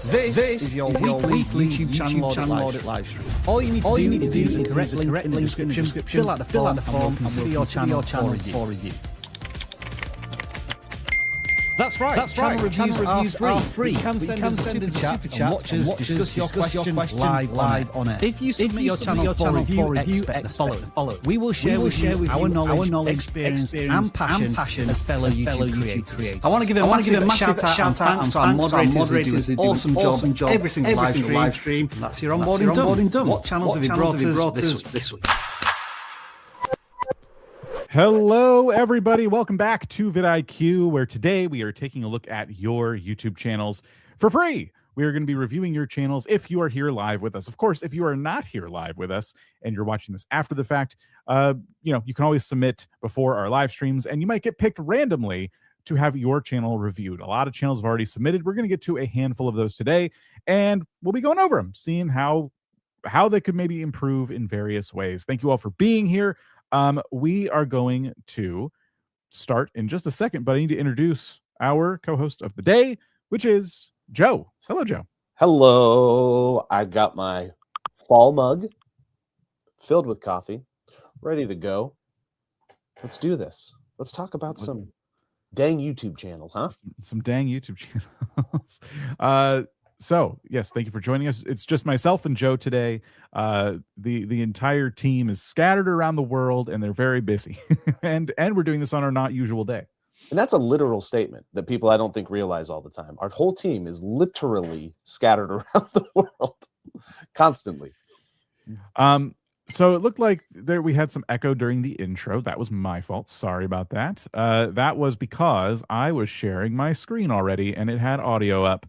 This is your weekly YouTube channel audit live stream. All you need to do is use the correct link in the description, fill out the form, and we'll consider your channel for review. That's right. Channel reviews are free. You can send us a super chat and watch us discuss your question live on air. If you submit your channel for review, expect the following. We will share with you our knowledge, experience, and passion as fellow YouTube creators. I want to give a massive shout out to our moderators who do an awesome job every single live stream. That's your onboarding done. What channels have you brought us this week? Hello, everybody. Welcome back to vidIQ, where today we are taking a look at your YouTube channels for free. We are going to be reviewing your channels if you are here live with us. Of course, if you are not here live with us and you're watching this after the fact, you can always submit before our live streams, and you might get picked randomly to have your channel reviewed. A lot of channels have already submitted. We're going to get to a handful of those today, and we'll be going over them, seeing how they could maybe improve in various ways. Thank you all for being here. We are going to start in just a second, but I need to introduce our co-host of the day, which is Joe. Hello, Joe. Hello. I've got my fall mug filled with coffee, ready to go. Let's do this. Let's talk about some dang YouTube channels, huh? Some dang YouTube channels. So, yes, thank you for joining us. It's just myself and Joe today. The entire team is scattered around the world, and they're very busy. and we're doing this on our not usual day. And that's a literal statement that people I don't think realize all the time. Our whole team is literally scattered around the world constantly. So it looked like we had some echo during the intro. That was my fault. Sorry about that. That was because I was sharing my screen already, and it had audio up.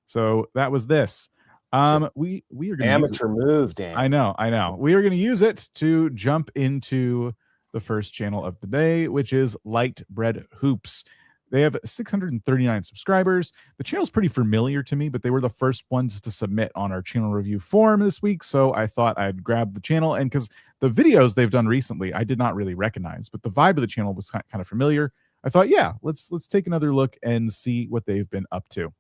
So that was this. We are going amateur move, Dan. I know. We are going to use it to jump into the first channel of the day, which is Light Bread Hoops. They have 639 subscribers. The channel's pretty familiar to me, but they were the first ones to submit on our channel review form this week. So I thought I'd grab the channel, and because the videos they've done recently, I did not really recognize, but the vibe of the channel was kind of familiar. I thought, yeah, let's take another look and see what they've been up to.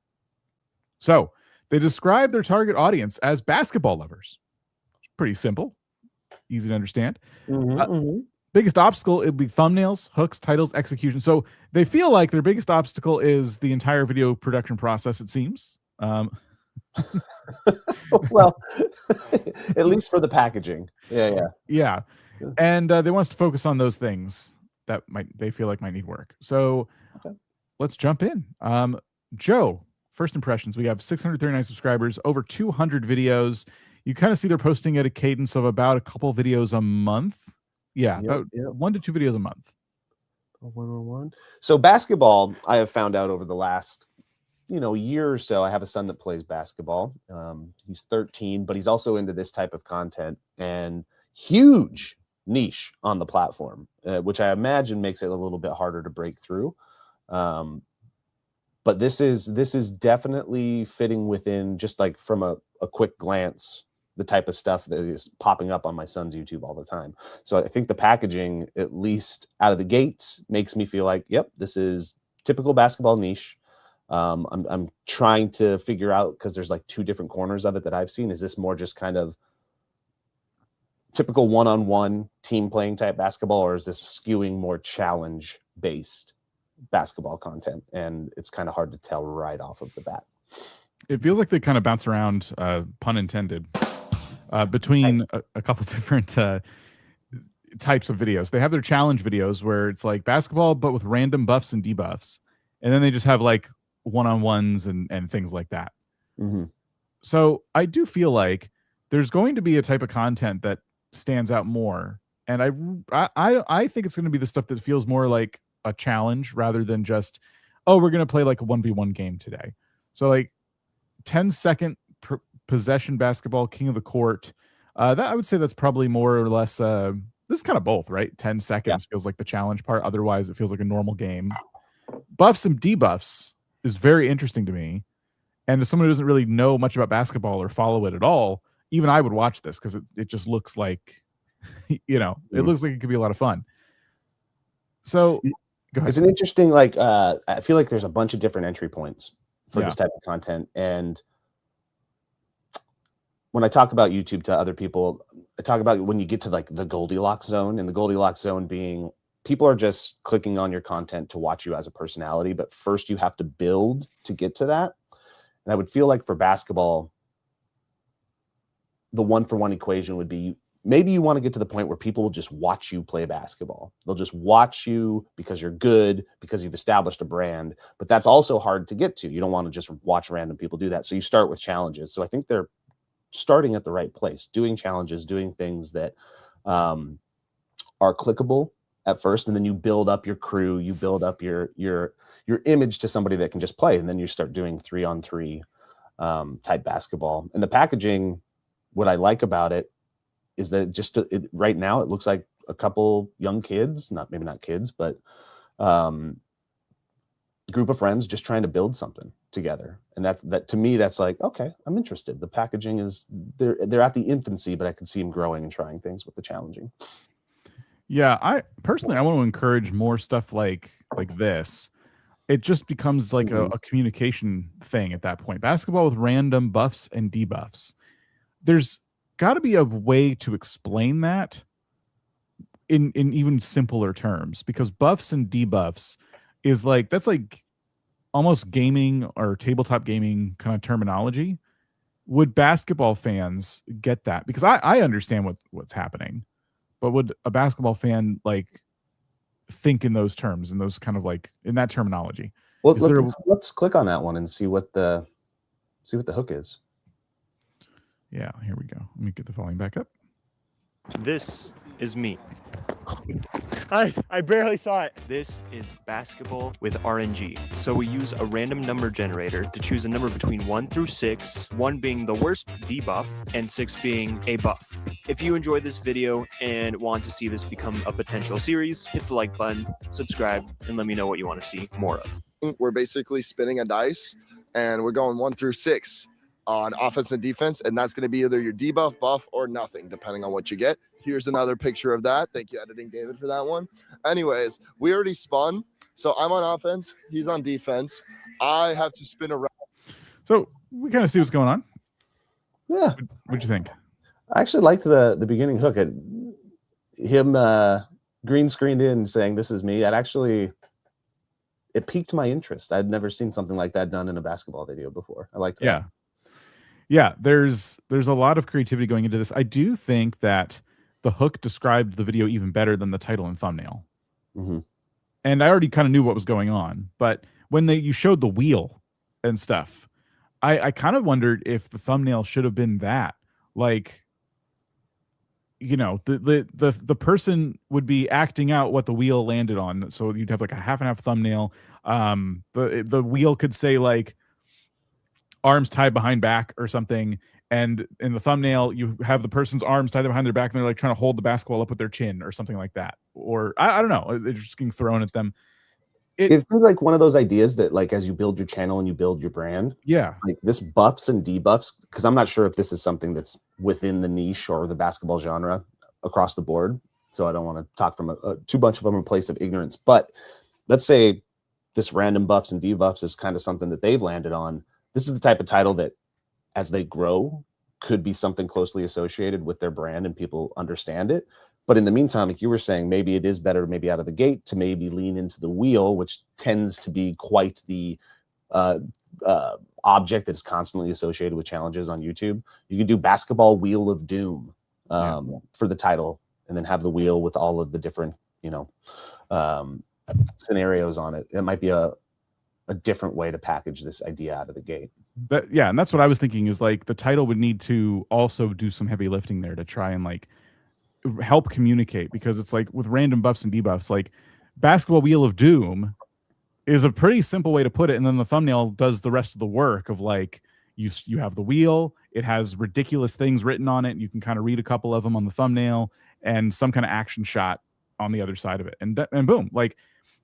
So they describe their target audience as basketball lovers. Pretty simple, easy to understand. Biggest obstacle, it would be thumbnails, hooks, titles, execution. So they feel like their biggest obstacle is the entire video production process, it seems. Well, at least for the packaging. Yeah. And they want us to focus on those things that they feel like might need work. So let's jump in. Joe, first impressions. We have 639 subscribers, over 200 videos. You kind of see they're posting at a cadence of about a couple videos a month. About 1 to 2 videos a month. 1-on-1. So basketball, I have found out over the last, year or so. I have a son that plays basketball. He's 13, but he's also into this type of content, and huge niche on the platform, which I imagine makes it a little bit harder to break through. But this is definitely fitting within, just like from a quick glance, the type of stuff that is popping up on my son's YouTube all the time. So I think the packaging, at least out of the gates, makes me feel like, yep, this is typical basketball niche. I'm trying to figure out, because there's like 2 different corners of it that I've seen. Is this more just kind of typical one-on-one team playing type basketball, or is this skewing more challenge based basketball content? And it's kind of hard to tell right off of the bat. It feels like they kind of bounce around, pun intended, between a couple different types of videos. They have their challenge videos where it's like basketball, but with random buffs and debuffs. And then they just have like one-on-ones and things like that. So I do feel like there's going to be a type of content that stands out more. And I think it's going to be the stuff that feels more like a challenge rather than just, we're going to play like a 1v1 game today. So like 10-second possession basketball, king of the court. That I would say that's probably more or less, this is kind of both, right? 10 seconds feels like the challenge part. Otherwise, it feels like a normal game. Buffs and debuffs is very interesting to me. And as someone who doesn't really know much about basketball or follow it at all, even I would watch this because it just looks like, it looks like it could be a lot of fun. So go ahead. It's an interesting, I feel like there's a bunch of different entry points for this type of content. And when I talk about YouTube to other people, I talk about when you get to like the Goldilocks zone, and the Goldilocks zone being people are just clicking on your content to watch you as a personality, but first you have to build to get to that. And I would feel like for basketball, the 1-for-1 equation would be maybe you want to get to the point where people will just watch you play basketball. They'll just watch you because you're good, because you've established a brand, but that's also hard to get to. You don't want to just watch random people do that. So you start with challenges. So I think they're starting at the right place, doing challenges, doing things that are clickable at first, and then you build up your crew, you build up your image to somebody that can just play, and then you start doing 3-on-3 type basketball. And the packaging, what I like about it is that right now it looks like a couple young kids, maybe not kids, but group of friends just trying to build something together. And that to me, that's like, okay, I'm interested. The packaging is they're at the infancy, but I can see them growing and trying things with the challenging. Yeah, I personally want to encourage more stuff like this. It just becomes like a communication thing at that point. Basketball with random buffs and debuffs. There's got to be a way to explain that in even simpler terms, because buffs and debuffs is like, that's like almost gaming or tabletop gaming kind of terminology. Would basketball fans get that? Because I understand what's happening. But would a basketball fan like think in those terms, in those kind of like in that terminology? Well, let's click on that one and see what the hook is. Yeah, here we go. Let me get the volume back up. This is me. I barely saw it. This is basketball with RNG. So we use a random number generator to choose a number between 1 through 6, 1 being the worst debuff and 6 being a buff. If you enjoyed this video and want to see this become a potential series, hit the like button, subscribe, and let me know what you want to see more of. We're basically spinning a dice and we're going 1 through 6 on offense and defense, and that's going to be either your debuff, buff, or nothing, depending on what you get. Here's another picture of that. Thank you, editing David, for that one. Anyways, we already spun, so I'm on offense, he's on defense. I have to spin around. So we kind of see what's going on. Yeah. What'd you think? I actually liked the beginning hook. Him green screened in saying, "This is me." It piqued my interest. I'd never seen something like that done in a basketball video before. I liked that. Yeah, there's a lot of creativity going into this. I do think that the hook described the video even better than the title and thumbnail. Mm-hmm. And I already kind of knew what was going on, but when you showed the wheel and stuff, I kind of wondered if the thumbnail should have been that. Like, you know, the person would be acting out what the wheel landed on. So you'd have like a half and half thumbnail. The wheel could say like arms tied behind back or something, and in the thumbnail you have the person's arms tied behind their back and they're like trying to hold the basketball up with their chin or something like that. Or I don't know, they're just getting thrown at them. It seems like one of those ideas that, like, as you build your channel and you build your brand, like this buffs and debuffs, because I'm not sure if this is something that's within the niche or the basketball genre across the board, so I don't want to talk from too much of a place of ignorance, but let's say this random buffs and debuffs is kind of something that they've landed on. This is the type of title that, as they grow, could be something closely associated with their brand and people understand it. But in the meantime, like you were saying, maybe it is better, maybe out of the gate, to maybe lean into the wheel, which tends to be quite the object that is constantly associated with challenges on YouTube. You could do basketball wheel of doom for the title, and then have the wheel with all of the different, scenarios on it. It might be a different way to package this idea out of the gate. And that's what I was thinking, is like the title would need to also do some heavy lifting there to try and like help communicate, because it's like with random buffs and debuffs, like basketball wheel of doom is a pretty simple way to put it, and then the thumbnail does the rest of the work of like you have the wheel, it has ridiculous things written on it, you can kind of read a couple of them on the thumbnail, and some kind of action shot on the other side of it, and boom, like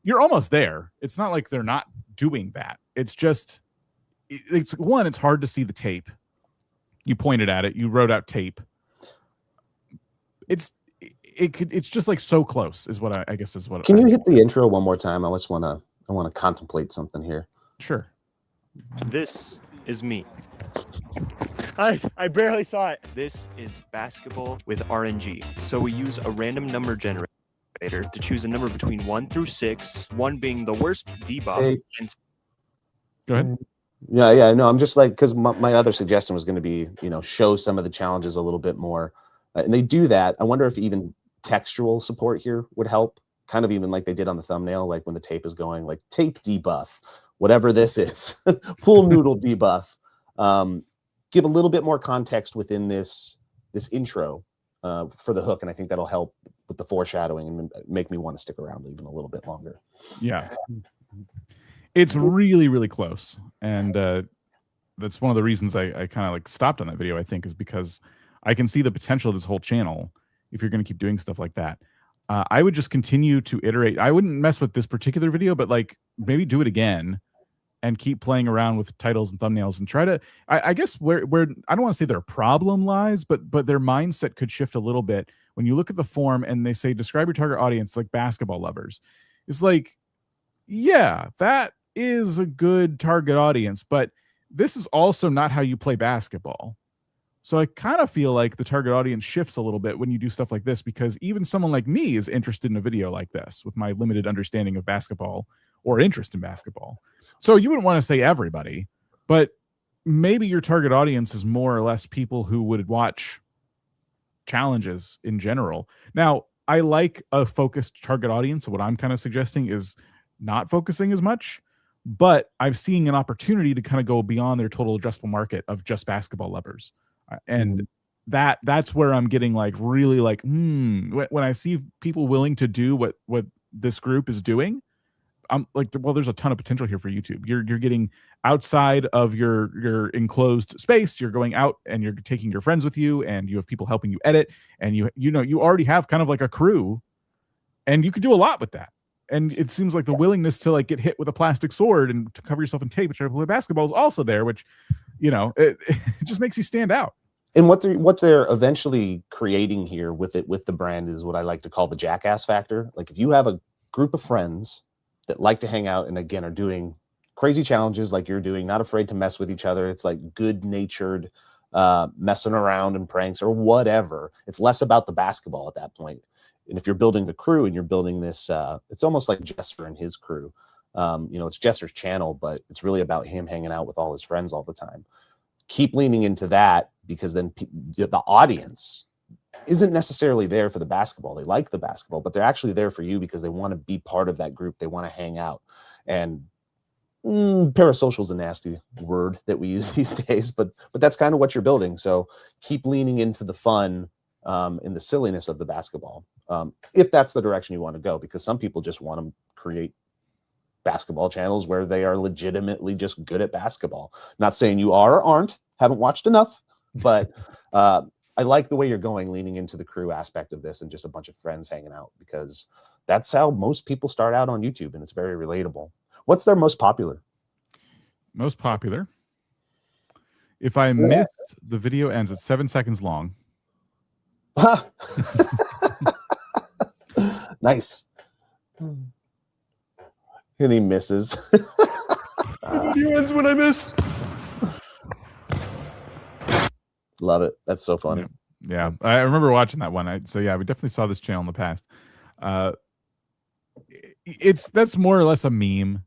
you're almost there. It's not like they're not doing that. It's just it's hard to see the tape. You pointed at it, you wrote out tape. It's just like so close is what I guess is what. Can you hit the intro one more time? I want to contemplate something here. Sure. This is me. I barely saw it. This is basketball with RNG. So we use a random number generator to choose a number between 1 through 6, 1 being the worst debuff. Hey. And Go ahead. Yeah. No, I'm just like, because my other suggestion was going to be, show some of the challenges a little bit more. And they do that. I wonder if even textual support here would help, kind of even like they did on the thumbnail, like when the tape is going, like tape debuff, whatever this is, pool noodle debuff. Give a little bit more context within this intro for the hook, and I think that'll help with the foreshadowing and make me want to stick around even a little bit longer. Yeah. It's really, really close. And that's one of the reasons I kind of like stopped on that video, I think, is because I can see the potential of this whole channel if you're going to keep doing stuff like that. I would just continue to iterate. I wouldn't mess with this particular video, but like maybe do it again and keep playing around with titles and thumbnails and try to, I guess where I don't want to say their problem lies, but their mindset could shift a little bit. When you look at the form and they say, describe your target audience like basketball lovers. It's like, yeah, that is a good target audience, but this is also not how you play basketball. So I kind of feel like the target audience shifts a little bit when you do stuff like this, because even someone like me is interested in a video like this with my limited understanding of basketball or interest in basketball. So you wouldn't want to say everybody, but maybe your target audience is more or less people who would watch challenges in general. Now, I like a focused target audience. So what I'm kind of suggesting is not focusing as much, but I'm seeing an opportunity to kind of go beyond their total addressable market of just basketball lovers. And that's where I'm getting like really like, when I see people willing to do what this group is doing, I'm like, well, there's a ton of potential here for YouTube. You're getting outside of your enclosed space. You're going out and you're taking your friends with you, and you have people helping you edit, and you already have kind of like a crew, and you could do a lot with that. And it seems like the willingness to like get hit with a plastic sword and to cover yourself in tape and try to play basketball is also there, which, it just makes you stand out. And what they're eventually creating here with the brand is what I like to call the jackass factor. Like if you have a group of friends that like to hang out and again are doing crazy challenges like you're doing, not afraid to mess with each other. It's like good-natured messing around and pranks or whatever. It's less about the basketball at that point. And if you're building the crew and you're building this, it's almost like Jester and his crew. It's Jester's channel, but it's really about him hanging out with all his friends all the time. Keep leaning into that, because then the audience isn't necessarily there for the basketball. They like the basketball, but they're actually there for you because they want to be part of that group. They want to hang out. And parasocial is a nasty word that we use these days, but that's kind of what you're building. So keep leaning into the fun and the silliness of the basketball, if that's the direction you want to go, because some people just want to create basketball channels where they are legitimately just good at basketball. Not saying you are or aren't, haven't watched enough, but I like the way you're going, leaning into the crew aspect of this and just a bunch of friends hanging out, because that's how most people start out on YouTube, and it's very relatable. What's their most popular? Most popular. If I miss, the video ends at 7 seconds long. Nice. And he misses. The video ends when I miss. Love it. That's so funny. Yeah, I remember watching that one. So yeah, we definitely saw this channel in the past. That's more or less a meme.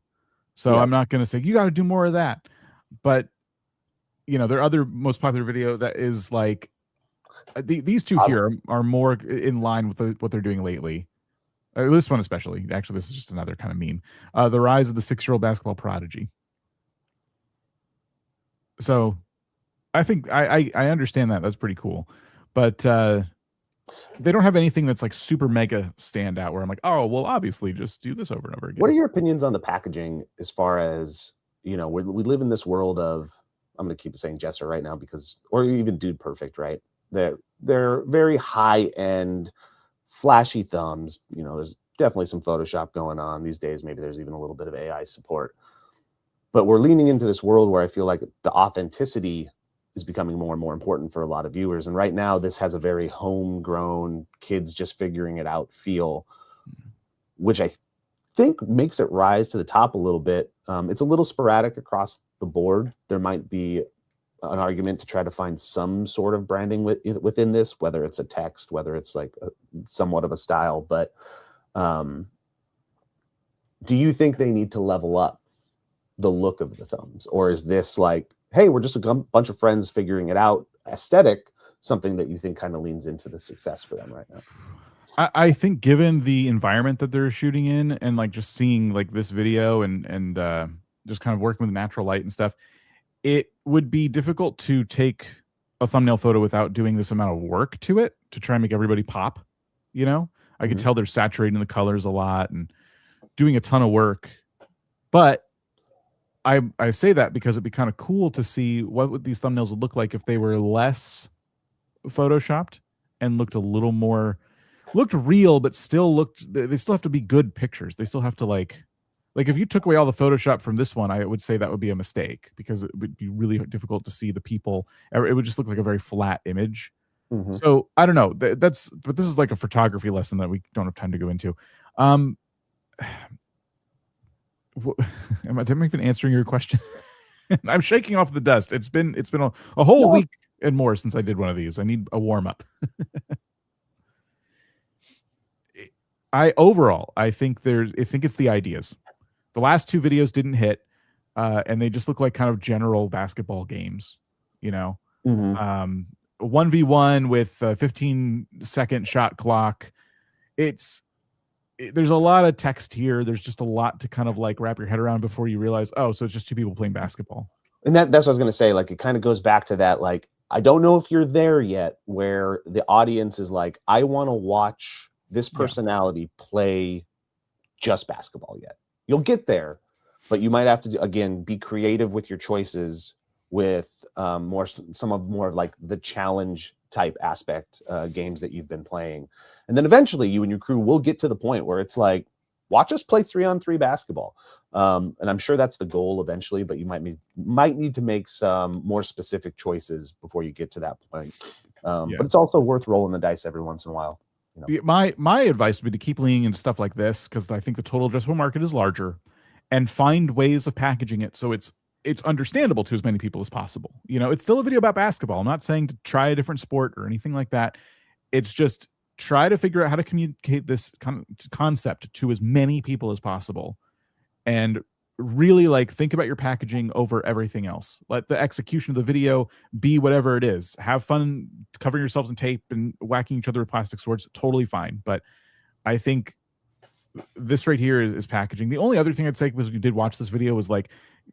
So yeah. I'm not going to say you got to do more of that. But their other most popular video that is like these two here are more in line with what they're doing lately. This one especially. Actually, this is just another kind of meme. The rise of the 6-year-old basketball prodigy. So I think I understand that. That's pretty cool. But they don't have anything that's like super mega standout where I'm like, oh, well, obviously just do this over and over again. What are your opinions on the packaging as far as, we live in this world of, I'm going to keep saying Jester right now or even Dude Perfect, right? They're very high end, flashy thumbs. There's definitely some Photoshop going on these days. Maybe there's even a little bit of AI support. But we're leaning into this world where I feel like the authenticity is becoming more and more important for a lot of viewers. And right now, this has a very homegrown, kids just figuring it out feel, which I think makes it rise to the top a little bit. It's a little sporadic across the board. There might be an argument to try to find some sort of branding within this, whether it's a text, whether it's like somewhat of a style. But do you think they need to level up the look of the thumbs, or is this like, hey, we're just a bunch of friends figuring it out aesthetic, something that you think kind of leans into the success for them right now? I think given the environment that they're shooting in, and like just seeing like this video and just kind of working with natural light and stuff, it would be difficult to take a thumbnail photo without doing this amount of work to it to try and make everybody pop. You know, I could tell they're saturating the colors a lot and doing a ton of work. But I say that because it'd be kind of cool to see what these thumbnails would look like if they were less photoshopped and looked a little more, looked real, but still they still have to be good pictures. They still have to like if you took away all the Photoshop from this one, I would say that would be a mistake, because it would be really difficult to see the people. It would just look like a very flat image. So I don't know. But this is like a photography lesson that we don't have time to go into. Am I even answering your question? I'm shaking off the dust. It's been a whole week and more since I did one of these. I need a warm up. I think it's the ideas. The last two videos didn't hit, and they just look like kind of general basketball games, you know. 1v1 with a 15-second shot clock. There's a lot of text here. There's just a lot to kind of like wrap your head around before you realize, oh, so it's just two people playing basketball. And that's what I was going to say. Like, it kind of goes back to that. Like, I don't know if you're there yet, where the audience is like, I want to watch this personality play just basketball yet. You'll get there, but you might have to, again, be creative with your choices with more of like the challenge type aspect games that you've been playing. And then eventually you and your crew will get to the point where it's like, watch us play 3-on-3 basketball. And I'm sure that's the goal eventually, but you might need to make some more specific choices before you get to that point. But it's also worth rolling the dice every once in a while. You know? My advice would be to keep leaning into stuff like this, because I think the total addressable market is larger, and find ways of packaging it so it's understandable to as many people as possible. You know, it's still a video about basketball. I'm not saying to try a different sport or anything like that. It's just try to figure out how to communicate this concept to as many people as possible, and really like think about your packaging over everything else. Let the execution of the video be whatever it is. Have fun covering yourselves in tape and whacking each other with plastic swords. Totally fine. But I think this right here is packaging. The only other thing I'd say was, if you did watch this video, was like,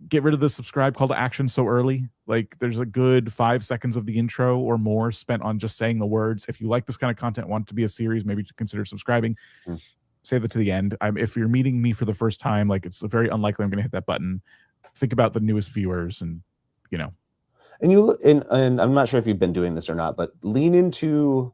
get rid of the subscribe call to action so early. Like, there's a good 5 seconds of the intro or more spent on just saying the words. If you like this kind of content, want it to be a series, maybe consider subscribing. Save it to the end. If you're meeting me for the first time, like, it's very unlikely I'm going to hit that button. Think about the newest viewers, and you know. And I'm not sure if you've been doing this or not, but lean into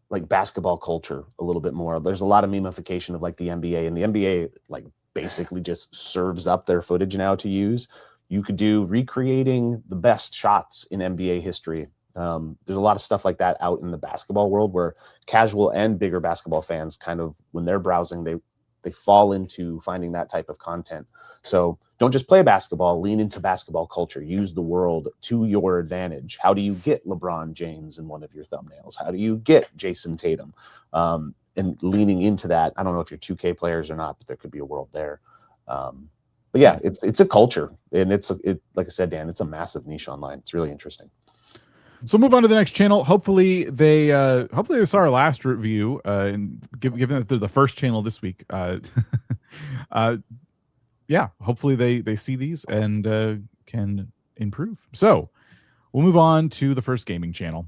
like basketball culture a little bit more. There's a lot of memification of like the NBA, and the NBA like basically just serves up their footage now to use. You could do recreating the best shots in NBA history. There's a lot of stuff like that out in the basketball world, where casual and bigger basketball fans kind of, when they're browsing, they fall into finding that type of content. So don't just play basketball, lean into basketball culture, use the world to your advantage. How do you get LeBron James in one of your thumbnails? How do you get Jason Tatum? And leaning into that. I don't know if you're 2K players or not, but there could be a world there. But yeah, it's a culture, and like I said, Dan, it's a massive niche online. It's really interesting. So move on to the next channel. Hopefully they saw our last review, and given that they're the first channel this week, yeah, hopefully they see these and can improve. So we'll move on to the first gaming channel.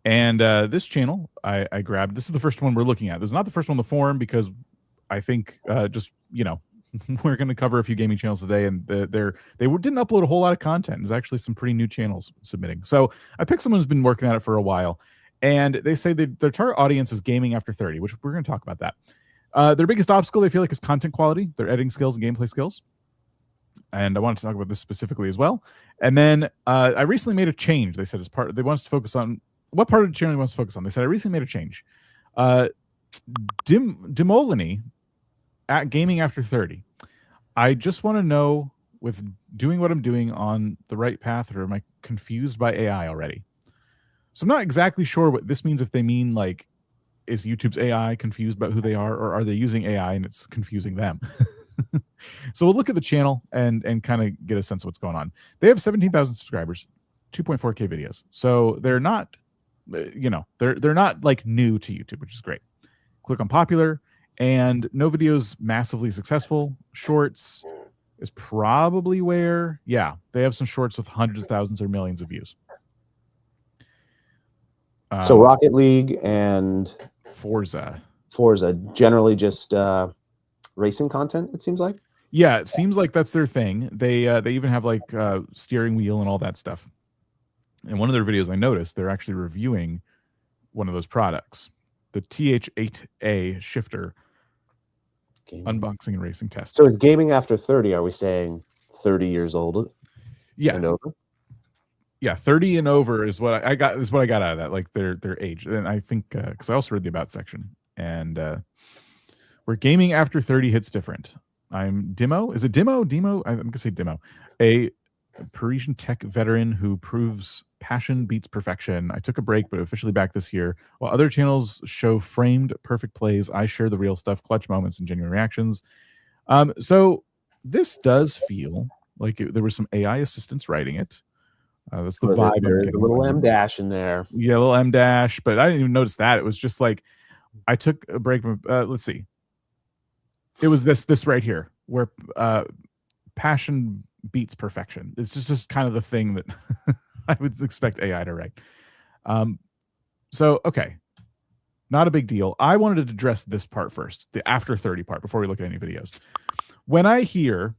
And this channel I grabbed. This is the first one we're looking at. This is not the first one on the forum, because I think just, you know, we're going to cover a few gaming channels today, and they didn't upload a whole lot of content. There's actually some pretty new channels submitting. So I picked someone who's been working at it for a while, and they say their target audience is gaming after 30, which we're going to talk about that. Their biggest obstacle, they feel like, is content quality, their editing skills and gameplay skills. And I wanted to talk about this specifically as well. And then I recently made a change. They said they want us to focus on what part of the channel he wants to focus on. They said I recently made a change. Dimolini at gaming after 30. I just want to know with doing what I'm doing on the right path, or am I confused by AI already? So I'm not exactly sure what this means. If they mean like, is YouTube's AI confused about who they are, or are they using AI and it's confusing them? So we'll look at the channel and kind of get a sense of what's going on. They have 17,000 subscribers, 2.4K videos. So they're not, they're not like new to YouTube, which is great. Click on popular, and no videos massively successful. Shorts is probably where, they have some shorts with hundreds of thousands or millions of views. So Rocket League and Forza generally just racing content, it seems like. Yeah, it seems like that's their thing. They even have like steering wheel and all that stuff. And one of their videos I noticed, they're actually reviewing one of those products, the TH8A shifter. Gaming. Unboxing and racing test. So it's gaming after 30. Are we saying 30 years old? Yeah. And over? Yeah, 30 and over is what I got. Is what I got out of that, like their age. And I think because I also read the about section, and where gaming after 30 hits different. I'm Demo. Is it Demo? Demo? I'm gonna say Demo. A Parisian tech veteran who proves passion beats perfection. I took a break, but officially back this year. While other channels show framed perfect plays, I share the real stuff, clutch moments, and genuine reactions. So this does feel like there was some AI assistants writing it. That's the vibe. There is a little M dash in there. Yeah, a little M dash, but I didn't even notice that. It was just like I took a break from. Let's see. It was this right here where passion beats perfection. It's just kind of the thing that I would expect AI to write. So okay, not a big deal. I wanted to address this part first, the after 30 part, before we look at any videos. When I hear,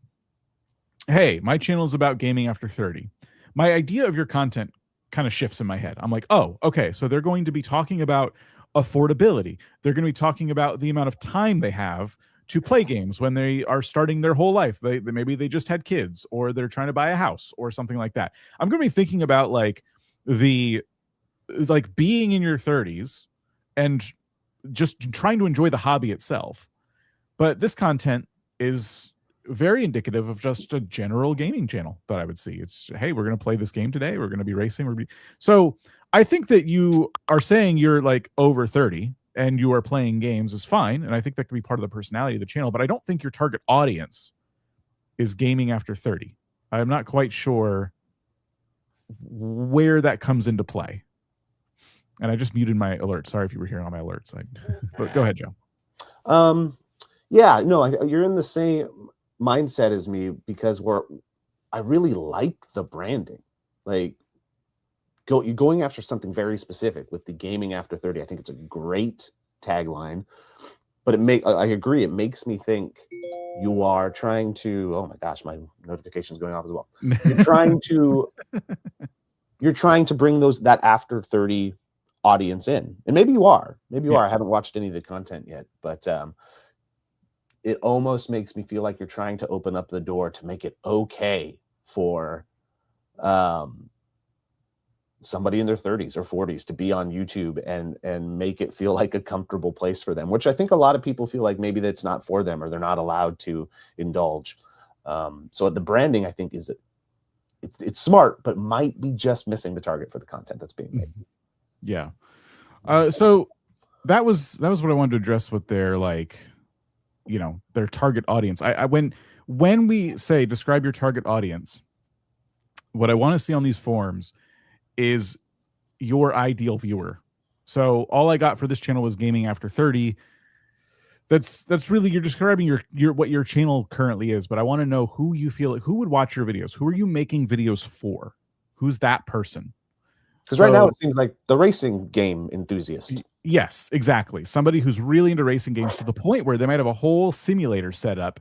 hey, my channel is about gaming after 30, my idea of your content kind of shifts in my head. I'm like, oh, okay, so they're going to be talking about affordability. They're going to be talking about the amount of time they have to play games when they are starting their whole life. Maybe they just had kids, or they're trying to buy a house or something like that. I'm going to be thinking about like being in your 30s and just trying to enjoy the hobby itself. But this content is very indicative of just a general gaming channel that I would see. It's, hey, we're going to play this game today. We're going to be racing. So I think that you are saying you're like over 30 and you are playing games is fine. And I think that could be part of the personality of the channel, but I don't think your target audience is gaming after 30. I'm not quite sure where that comes into play. And I just muted my alert. Sorry if you were hearing all my alerts. But go ahead, Joe. Yeah, no, you're in the same mindset as me, because I really like the branding. Like, you're going after something very specific with the gaming after 30. I think it's a great tagline, but I agree, it makes me think you are trying to, oh my gosh, my notification's going off as well. You're trying to bring that after 30 audience in. And maybe you are. I haven't watched any of the content yet, but it almost makes me feel like you're trying to open up the door to make it okay for somebody in their 30s or 40s to be on YouTube and make it feel like a comfortable place for them, which I think a lot of people feel like maybe that's not for them, or they're not allowed to indulge. So the branding, I think, it's smart, but might be just missing the target for the content that's being made. Yeah. So that was what I wanted to address with their, like, their target audience. When we say describe your target audience, what I want to see on these forums is your ideal viewer. So all I got for this channel was gaming after 30. That's really, you're describing your what your channel currently is, but I want to know who you feel like, who would watch your videos? Who are you making videos for? Who's that person? Because right now it seems like the racing game enthusiast. Yes, exactly. Somebody who's really into racing games to the point where they might have a whole simulator set up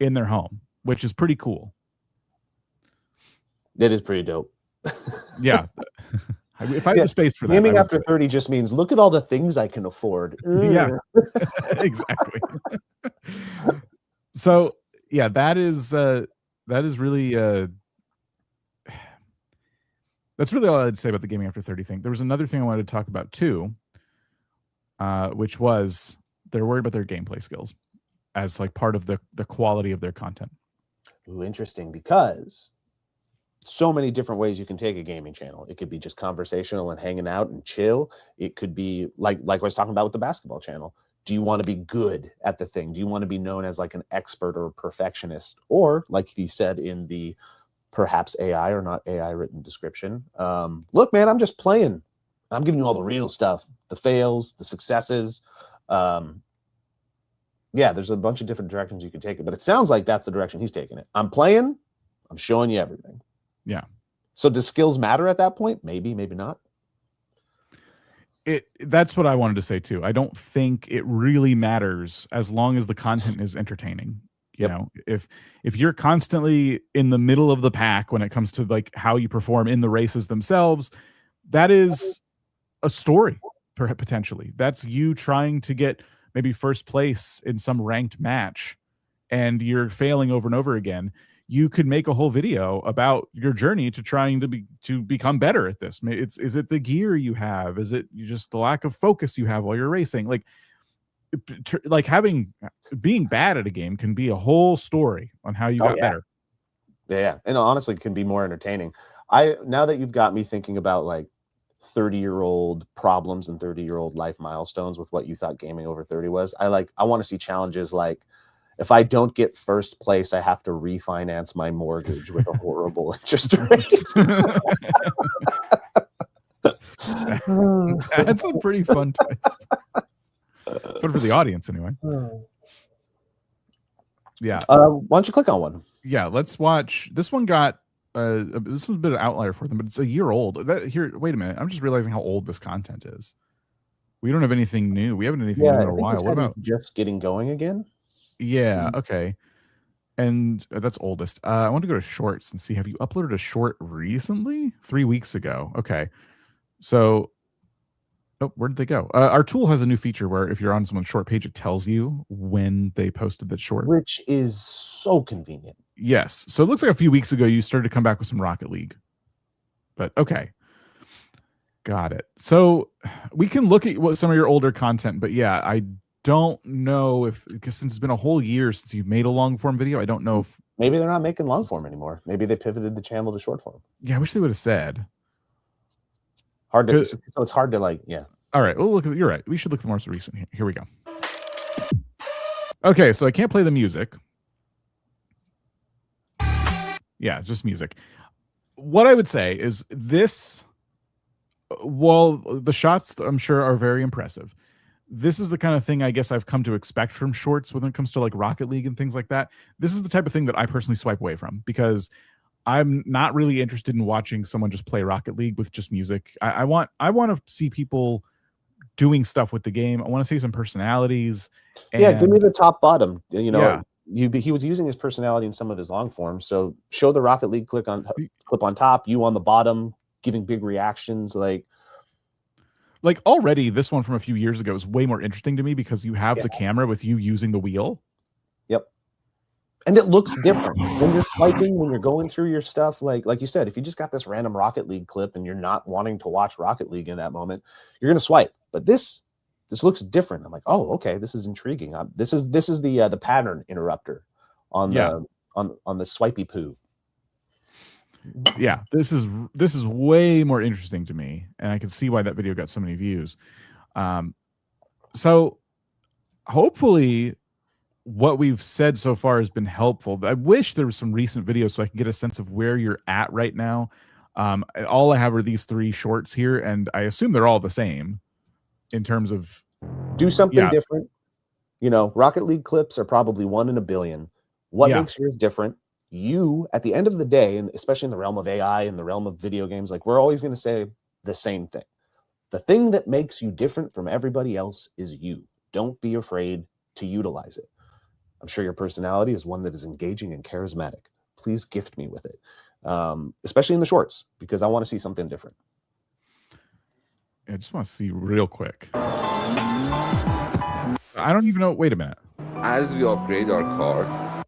in their home, which is pretty cool. That is pretty dope. Yeah. If I have the space for that. Gaming after 30 just means look at all the things I can afford. Yeah, exactly. So yeah, that is really that's really all I'd say about the gaming after 30 thing. There was another thing I wanted to talk about too, which was they're worried about their gameplay skills as like part of the quality of their content. Ooh, interesting, because so many different ways you can take a gaming channel. It could be just conversational and hanging out and chill. It could be like I was talking about with the basketball channel. Do you want to be good at the thing? Do you want to be known as like an expert or a perfectionist? Or like you said in the perhaps AI or not AI written description, look, man, I'm just playing. I'm giving you all the real stuff, the fails, the successes. Yeah, there's a bunch of different directions you could take it, but it sounds like that's the direction he's taking it. I'm playing, I'm showing you everything. Yeah. So does skills matter at that point? Maybe, maybe not. That's what I wanted to say too. I don't think it really matters as long as the content is entertaining. You know, if you're constantly in the middle of the pack when it comes to like how you perform in the races themselves, that is a story potentially. That's you trying to get maybe first place in some ranked match and you're failing over and over again. You could make a whole video about your journey to trying to become better at this. Is it the gear you have? Is it just the lack of focus you have while you're racing? Like being bad at a game can be a whole story on how you got better. Yeah, and honestly, it can be more entertaining. Now that you've got me thinking about like 30-year-old problems and 30-year-old life milestones with what you thought gaming over 30 was, I want to see challenges like, if I don't get first place, I have to refinance my mortgage with a horrible interest rate. That's a pretty fun twist. Fun for the audience, anyway. Yeah. Why don't you click on one? Yeah, let's watch. This one got. This was a bit of an outlier for them, but it's a year old. Wait a minute. I'm just realizing how old this content is. We don't have anything new. We haven't anything new in a while. What about just getting going again? Yeah. Okay. And that's oldest. I want to go to shorts and see. Have you uploaded a short recently? 3 weeks ago. Okay. So, where did they go? Our tool has a new feature where if you're on someone's short page, it tells you when they posted that short, which is so convenient. Yes. So it looks like a few weeks ago you started to come back with some Rocket League. But okay. Got it. So we can look at some of your older content, but yeah, I don't know because since it's been a whole year since you've made a long form video, I don't know if maybe they're not making long form anymore. Maybe they pivoted the channel to short form. Yeah, I wish they would have said. So it's hard to like, yeah. All right. Well, you're right. We should look at the most recent. Here we go. Okay, so I can't play the music. Yeah, it's just music. What I would say is this, while the shots I'm sure are very impressive, this is the kind of thing I guess I've come to expect from shorts when it comes to like Rocket League and things like that. This is the type of thing that I personally swipe away from because I'm not really interested in watching someone just play Rocket League with just music. I want to see people doing stuff with the game. I want to see some personalities. Yeah, give me the top bottom. You know, he was using his personality in some of his long form. So show the Rocket League clip on top, you on the bottom, giving big reactions. Like already this one from a few years ago is way more interesting to me because you have the camera with you using the wheel. Yep. And it looks different when you're swiping, when you're going through your stuff. Like you said, if you just got this random Rocket League clip and you're not wanting to watch Rocket League in that moment, you're going to swipe. But this looks different. I'm like, oh, okay, this is intriguing. This is the pattern interrupter on the swipey poo. Yeah, this is way more interesting to me, and I can see why that video got so many views. So hopefully what we've said so far has been helpful. I wish there was some recent videos so I can get a sense of where you're at right now. All I have are these 3 shorts here, and I assume they're all the same in terms of do something different. You know, Rocket League clips are probably 1 in a billion. What makes yours different? You, at the end of the day, and especially in the realm of AI and the realm of video games, like we're always going to say the same thing. The thing that makes you different from everybody else is you. Don't be afraid to utilize it. I'm sure your personality is one that is engaging and charismatic. Please gift me with it, especially in the shorts, because I want to see something different. I just want to see real quick. I don't even know. Wait a minute. As we upgrade our car.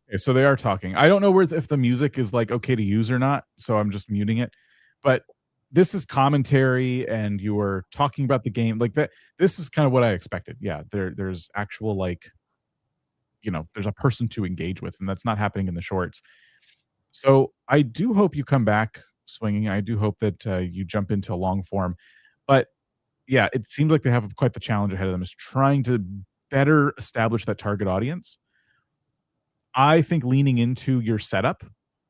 Okay, so they are talking. I don't know if the music is like okay to use or not, so I'm just muting it. But this is commentary, and you were talking about the game like that. This is kind of what I expected. Yeah, there's actual like, you know, there's a person to engage with, and that's not happening in the shorts. So I do hope you come back swinging. I do hope that you jump into long form. But yeah, it seems like they have quite the challenge ahead of them, is trying to better establish that target audience. I think leaning into your setup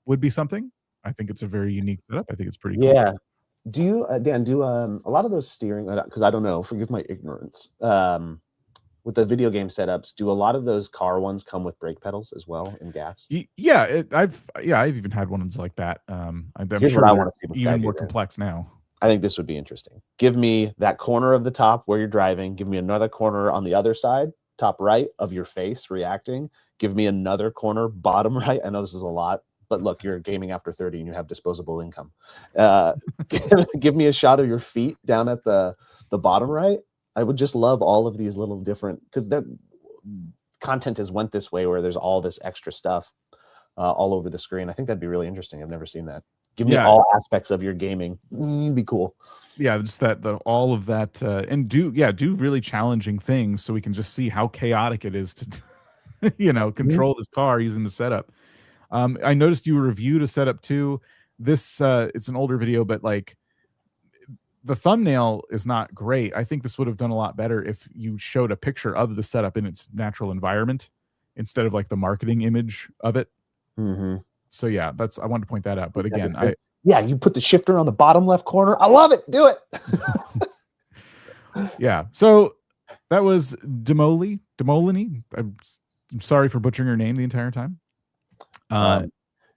would be something. I think it's a very unique setup. I think it's pretty cool. Yeah. Do you, Dan, do a lot of those steering, because I don't know, forgive my ignorance, with the video game setups, do a lot of those car ones come with brake pedals as well in gas? Yeah, I've even had ones like that. I'm Here's sure what I want to see this guy even do more then. complex now. I think this would be interesting. Give me that corner of the top where you're driving. Give me another corner on the other side, top right of your face reacting. Give me another corner, bottom right. I know this is a lot, but look, you're gaming after 30 and you have disposable income. Give me a shot of your feet down at the bottom right. I would just love all of these little different, because that content has went this way where there's all this extra stuff all over the screen. I think that'd be really interesting. I've never seen that. Give me all aspects of your gaming. It'd be cool. Yeah, just all of that, and do really challenging things so we can just see how chaotic it is to, control this car using the setup. I noticed you reviewed a setup too. This it's an older video, but like the thumbnail is not great. I think this would have done a lot better if you showed a picture of the setup in its natural environment instead of like the marketing image of it. Mm-hmm. So yeah, I wanted to point that out. But again, you put the shifter on the bottom left corner. I love it. Do it. Yeah. So that was Demolini. I'm sorry for butchering your name the entire time.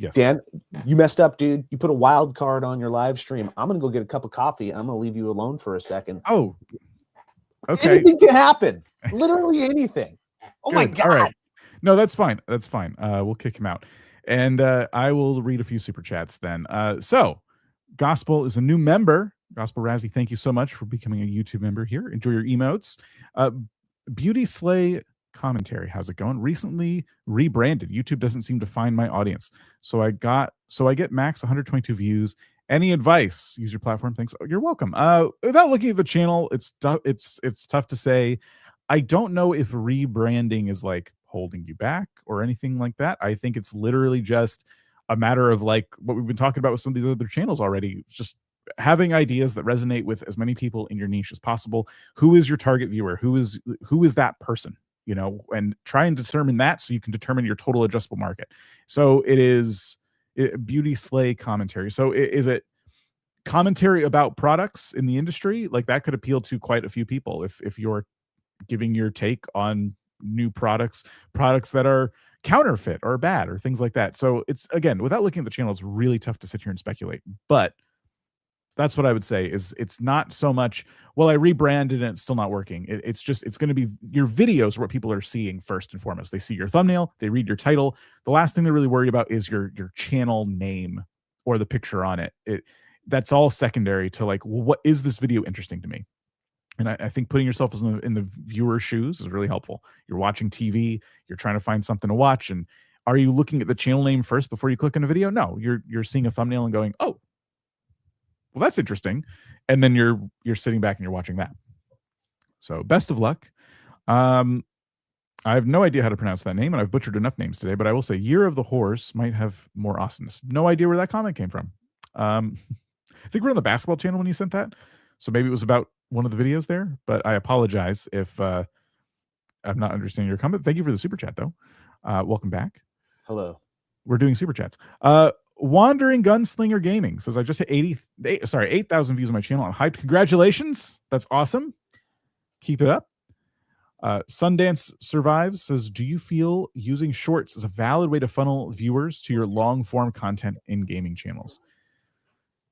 Yes. Dan, you messed up, dude. You put a wild card on your live stream. I'm gonna go get a cup of coffee. I'm gonna leave you alone for a second. Oh, okay. Anything can happen. Literally anything. Oh my God. All right. No, that's fine. That's fine. We'll kick him out. And I will read a few super chats then. So Gospel is a new member. Gospel Razzie, thank you so much for becoming a YouTube member here. Enjoy your emotes. Beauty Slay commentary, how's it going? Recently rebranded. YouTube doesn't seem to find my audience. So I get max 122 views. Any advice? Use your platform. Thanks. Oh, you're welcome. Without looking at the channel, it's tough to say. I don't know if rebranding is like holding you back or anything like that. I think it's literally just a matter of like what we've been talking about with some of these other channels already. It's just having ideas that resonate with as many people in your niche as possible. Who is your target viewer? Who is that person? And try and determine that so you can determine your total addressable market. So it is Beauty Slay commentary. So is it commentary about products in the industry? Like that could appeal to quite a few people if you're giving your take on new products that are counterfeit or bad or things like that. So it's, again, without looking at the channel, it's really tough to sit here and speculate. But that's what I would say is it's not so much, well, I rebranded and it's still not working. It's going to be your videos are what people are seeing first and foremost. They see your thumbnail, they read your title. The last thing they're really worried about is your channel name or the picture on it. That's all secondary to like, well, what is this video interesting to me? And I think putting yourself in the viewer's shoes is really helpful. You're watching TV, you're trying to find something to watch. And are you looking at the channel name first before you click on a video? No, you're seeing a thumbnail and going, oh, well, that's interesting. And then you're sitting back and you're watching that. So best of luck. I have no idea how to pronounce that name, and I've butchered enough names today, but I will say Year of the Horse might have more awesomeness. No idea where that comment came from. I think we're on the basketball channel when you sent that. So maybe it was about one of the videos there, but I apologize if I'm not understanding your comment. Thank you for the super chat though. Welcome back. Hello. We're doing super chats. Wandering Gunslinger Gaming says I just hit 8,000 views on my channel. I'm hyped. Congratulations. That's awesome. Keep it up. Sundance Survives says, do you feel using shorts is a valid way to funnel viewers to your long form content in gaming channels?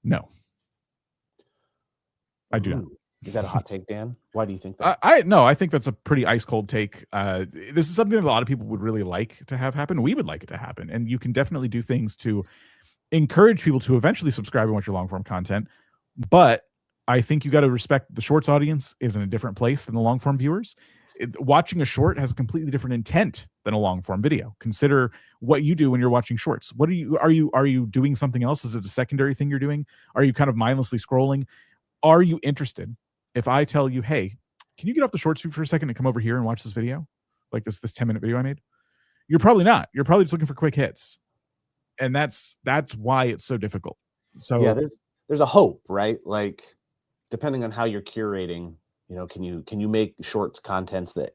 No. I do not. Is that a hot take, Dan? Why do you think that? I think that's a pretty ice cold take. This is something that a lot of people would really like to have happen. We would like it to happen. And you can definitely do things to encourage people to eventually subscribe and watch your long form content. But I think you got to respect the shorts audience is in a different place than the long form viewers. Watching a short has a completely different intent than a long form video. Consider what you do when you're watching shorts. What are you doing something else? Is it a secondary thing you're doing? Are you kind of mindlessly scrolling? Are you interested? If I tell you, hey, can you get off the shorts feed for a second and come over here and watch this video? Like this 10-minute video I made? You're probably not. You're probably just looking for quick hits. and that's why it's so difficult. So yeah, there's a hope, right? Like, depending on how you're curating, you know, can you make shorts contents that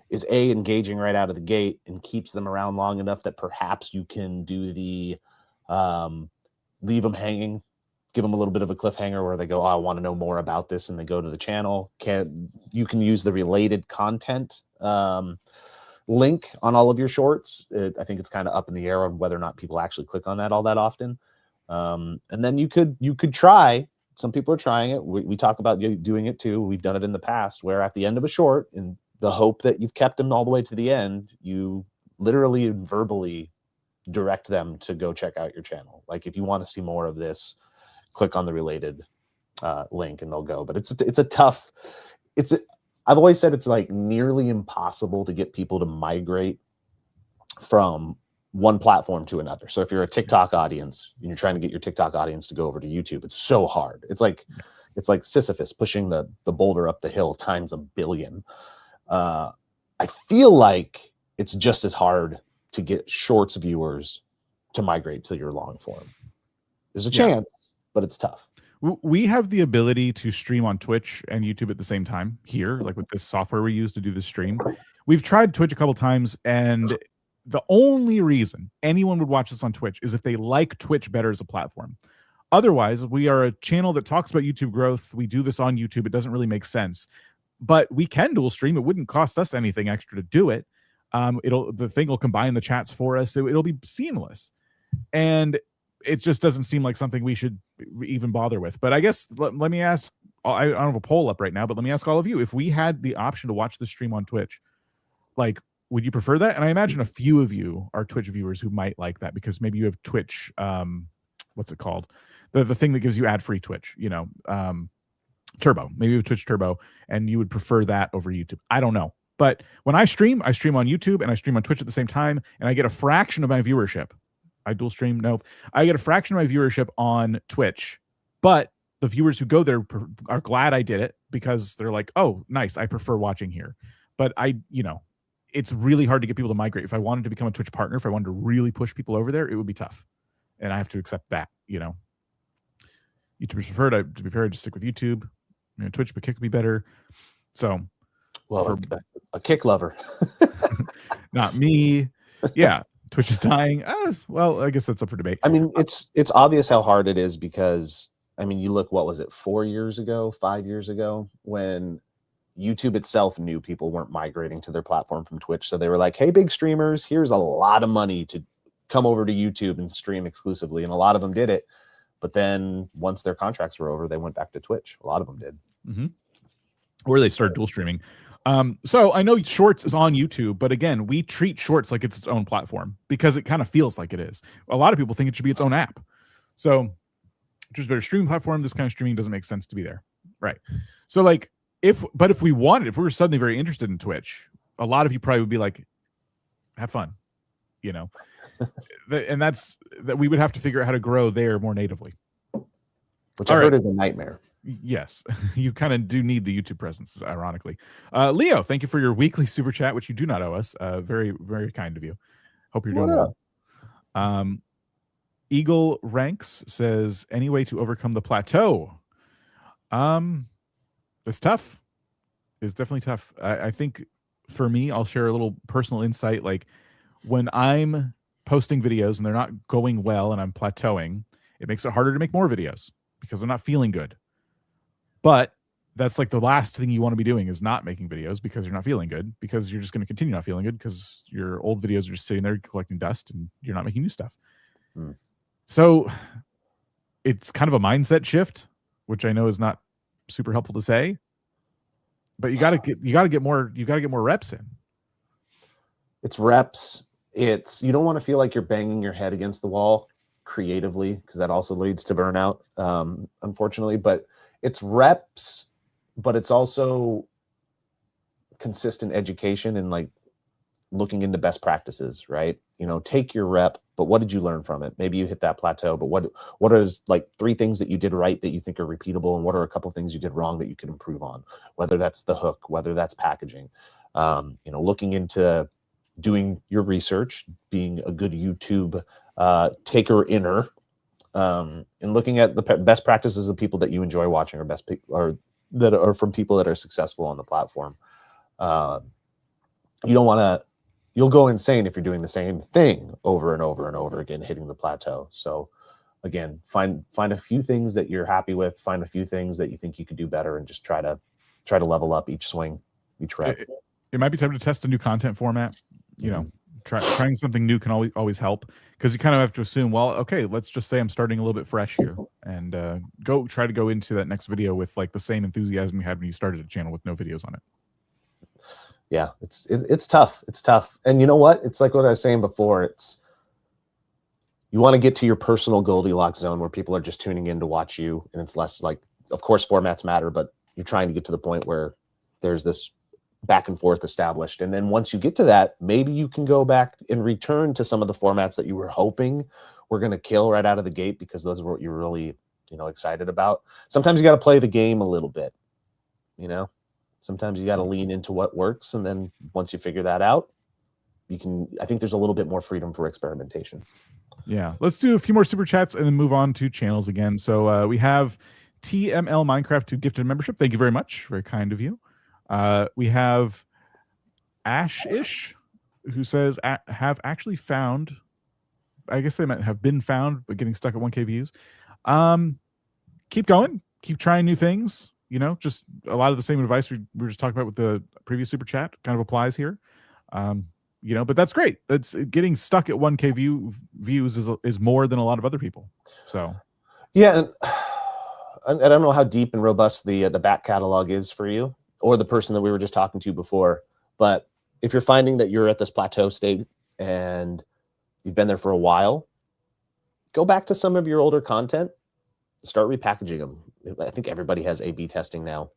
is engaging right out of the gate and keeps them around long enough that perhaps you can do the leave them hanging, give them a little bit of a cliffhanger where they go, oh, I want to know more about this, and they go to the channel. You can use the related content link on all of your shorts. I think it's kind of up in the air on whether or not people actually click on that all that often. And then you could try. Some people are trying it. We talk about doing it too. We've done it in the past, where at the end of a short, in the hope that you've kept them all the way to the end, you literally and verbally direct them to go check out your channel. Like, if you want to see more of this, click on the related link and they'll go. But I've always said it's like nearly impossible to get people to migrate from one platform to another. So if you're a TikTok audience and you're trying to get your TikTok audience to go over to YouTube, it's so hard. It's like Sisyphus pushing the boulder up the hill times 1 billion. I feel like it's just as hard to get shorts viewers to migrate to your long form. There's a chance, but it's tough. We have the ability to stream on Twitch and YouTube at the same time here, like with this software we use to do the stream. We've tried Twitch a couple times, and the only reason anyone would watch this on Twitch is if they like Twitch better as a platform. Otherwise, we are a channel that talks about YouTube growth. We do this on YouTube. It doesn't really make sense, but we can dual stream. It wouldn't cost us anything extra to do it. The thing will combine the chats for us. It'll be seamless, and it just doesn't seem like something we should even bother with. But I guess let me ask. I don't have a poll up right now, but let me ask all of you: if we had the option to watch the stream on Twitch, like, would you prefer that? And I imagine a few of you are Twitch viewers who might like that because maybe you have Twitch. What's it called? The thing that gives you ad-free Twitch. You know, Turbo. Maybe you have Twitch Turbo, and you would prefer that over YouTube. I don't know. But when I stream on YouTube and I stream on Twitch at the same time, and I get a fraction of my viewership. I dual stream? Nope. I get a fraction of my viewership on Twitch, but the viewers who go there are glad I did it because they're like, oh, nice. I prefer watching here. But it's really hard to get people to migrate. If I wanted to become a Twitch partner, if I wanted to really push people over there, it would be tough. And I have to accept that, YouTubers preferred. To be fair, I just stick with YouTube. Twitch, but Kick would be better. So, well, a Kick lover. Not me. Yeah. Twitch is dying. Well, I guess that's up for debate. I mean, it's obvious how hard it is because, I mean, you look, what was it, 5 years ago, when YouTube itself knew people weren't migrating to their platform from Twitch. So they were like, hey, big streamers, here's a lot of money to come over to YouTube and stream exclusively. And a lot of them did it. But then once their contracts were over, they went back to Twitch. A lot of them did. Mm-hmm. Or they started dual streaming. So I know Shorts is on YouTube, but again, we treat Shorts like it's its own platform because it kind of feels like it is. A lot of people think it should be its own app. So just better streaming platform. This kind of streaming doesn't make sense to be there. Right. So like, if we were suddenly very interested in Twitch, a lot of you probably would be like, have fun, and that's that we would have to figure out how to grow there more natively. Which I heard is a nightmare. Yes, you kind of do need the YouTube presence, ironically. Leo, thank you for your weekly super chat, which you do not owe us. Very, very kind of you. Hope you're doing well. Eagle Ranks says, any way to overcome the plateau? It's tough. It's definitely tough. I think for me, I'll share a little personal insight. Like when I'm posting videos and they're not going well and I'm plateauing, it makes it harder to make more videos because I'm not feeling good. But that's like the last thing you want to be doing is not making videos because you're not feeling good, because you're just going to continue not feeling good because your old videos are just sitting there collecting dust and you're not making new stuff. So it's kind of a mindset shift, which I know is not super helpful to say, but you got to get more reps in. It's reps. You don't want to feel like you're banging your head against the wall creatively, because that also leads to burnout, unfortunately. But it's reps, but it's also consistent education and like looking into best practices, right? Take your rep, but what did you learn from it? Maybe you hit that plateau, but what are like 3 things that you did right that you think are repeatable, and what are a couple of things you did wrong that you could improve on? Whether that's the hook, whether that's packaging, looking into doing your research, being a good YouTube taker-inner, and looking at the best practices of people that you enjoy watching, or that are from people that are successful on the platform. You don't want to, you'll go insane if you're doing the same thing over and over and over again, hitting the plateau. So again, find a few things that you're happy with, find a few things that you think you could do better, and just try to level up each swing, each rep. It might be time to test a new content format. You know, trying something new can always help, because you kind of have to assume, well, okay, let's just say I'm starting a little bit fresh here, and try to go into that next video with like the same enthusiasm you had when you started a channel with no videos on it. Yeah, it's tough. It's tough. And you know what? It's like what I was saying before. You want to get to your personal Goldilocks zone where people are just tuning in to watch you, and it's less like, of course, formats matter, but you're trying to get to the point where there's this back and forth established. And then once you get to that, maybe you can go back and return to some of the formats that you were hoping were going to kill right out of the gate, because those were what you were really, excited about. Sometimes you got to play the game a little bit, sometimes you got to lean into what works. And then once you figure that out, I think there's a little bit more freedom for experimentation. Yeah. Let's do a few more super chats and then move on to channels again. So we have TML Minecraft, who gifted a membership. Thank you very much. Very kind of you. We have Ash-ish, who says, have actually found, I guess they might have been found, but getting stuck at 1K views. Keep going. Keep trying new things. Just a lot of the same advice we were just talking about with the previous super chat kind of applies here. But that's great. That's getting stuck at 1K views is more than a lot of other people. So, yeah. And I don't know how deep and robust the back catalog is for you, or the person that we were just talking to before. But if you're finding that you're at this plateau state and you've been there for a while, go back to some of your older content, start repackaging them. I think everybody has A/B testing now.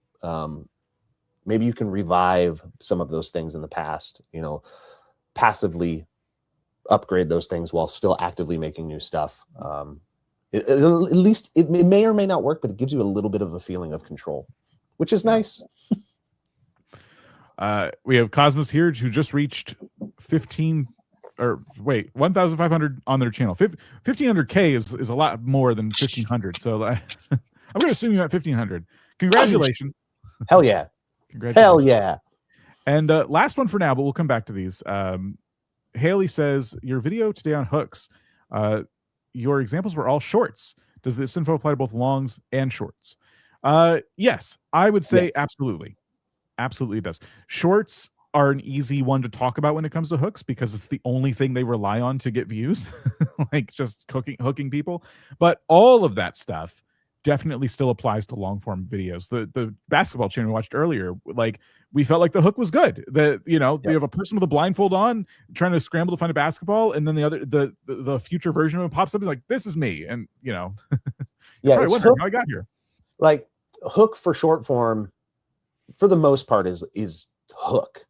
Maybe you can revive some of those things in the past, passively upgrade those things while still actively making new stuff. At least it may or may not work, but it gives you a little bit of a feeling of control, which is nice. We have Cosmos here, who just reached 1,500 on their channel. 1,500K is a lot more than 1,500. So I'm going to assume you're at 1,500. Congratulations. Hell yeah. Congratulations. Hell yeah. And last one for now, but we'll come back to these. Haley says, your video today on hooks, your examples were all shorts. Does this info apply to both longs and shorts? Yes, I would say yes. Absolutely. Absolutely it does. Shorts are an easy one to talk about when it comes to hooks, because it's the only thing they rely on to get views, like just hooking people. But all of that stuff definitely still applies to long form videos. The basketball channel we watched earlier, like, we felt like the hook was good. They have a person with a blindfold on trying to scramble to find a basketball, and then the future version of it pops up and like, this is me. And yeah, it's wondering how I got here. Like, hook for short form, for the most part, is hook.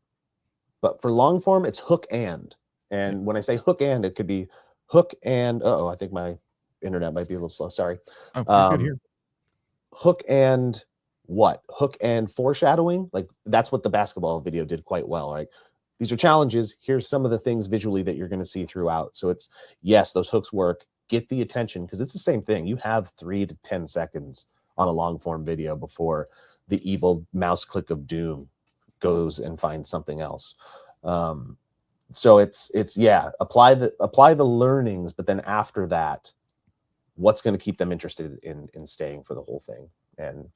But for long form, it's hook and. And when I say hook and, it could be hook and I think my internet might be a little slow. Sorry. Oh, good here. Hook and what? Hook and foreshadowing. Like, that's what the basketball video did quite well. Right? These are challenges. Here's some of the things visually that you're going to see throughout. So it's, yes, those hooks work. Get the attention, because it's the same thing. You have 3 to 10 seconds on a long form video before the evil mouse click of doom goes and finds something else. So it's apply the learnings, but then after that, what's going to keep them interested in staying for the whole thing? And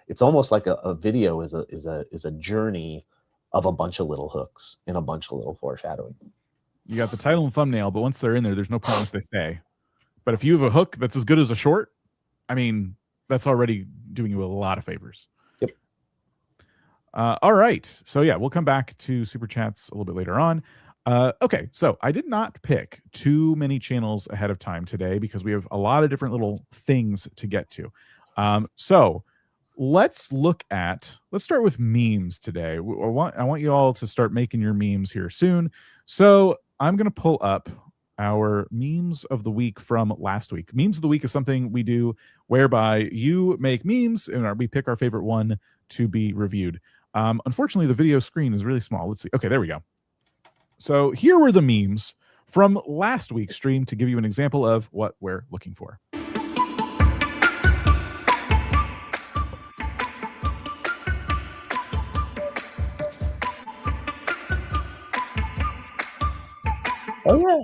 it's almost like a video is a journey of a bunch of little hooks and a bunch of little foreshadowing. You got the title and thumbnail, but once they're in there, there's no promise they stay. But if you have a hook that's as good as a short, I mean, that's already doing you a lot of favors. Yep. All right. So yeah, we'll come back to super chats a little bit later on. Okay, so I did not pick too many channels ahead of time today because we have a lot of different little things to get to. So let's start with memes today. I want you all to start making your memes here soon. So I'm going to pull up our memes of the week from last week. Memes of the week is something we do whereby you make memes and we pick our favorite one to be reviewed. Unfortunately, the video screen is really small. Let's see. Okay, there we go. So here were the memes from last week's stream to give you an example of what we're looking for. Oh yeah.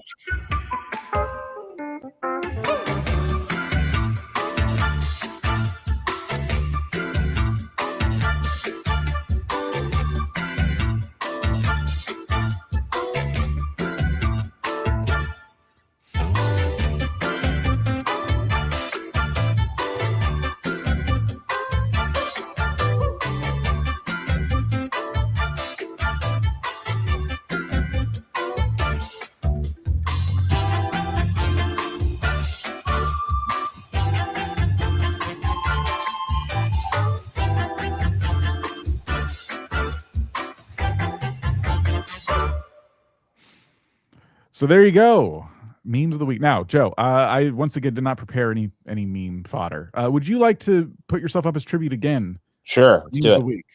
So there you go. Memes of the week. Now, Joe, I once again did not prepare any meme fodder. Would you like to put yourself up as tribute again? Sure, let's Memes do of it. the week.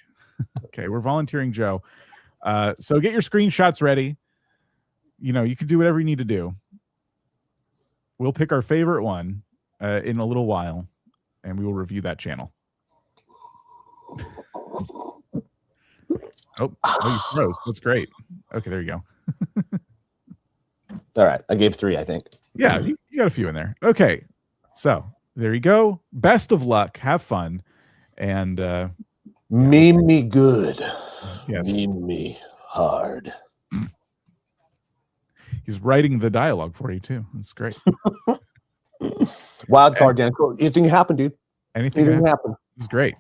Okay, we're volunteering Joe. So get your screenshots ready. You know, you can do whatever you need to do. We'll pick our favorite one in a little while, and we will review that channel. Oh, you froze. That's great. Okay, there you go. All right, I gave 3, I think. Yeah, you got a few in there. Okay, so there you go. Best of luck. Have fun, and meme me good. Yes. Meme me hard. He's writing the dialogue for you too. That's great. Wild card, Dan. Cool. Anything happen, dude? Anything happen? It's great.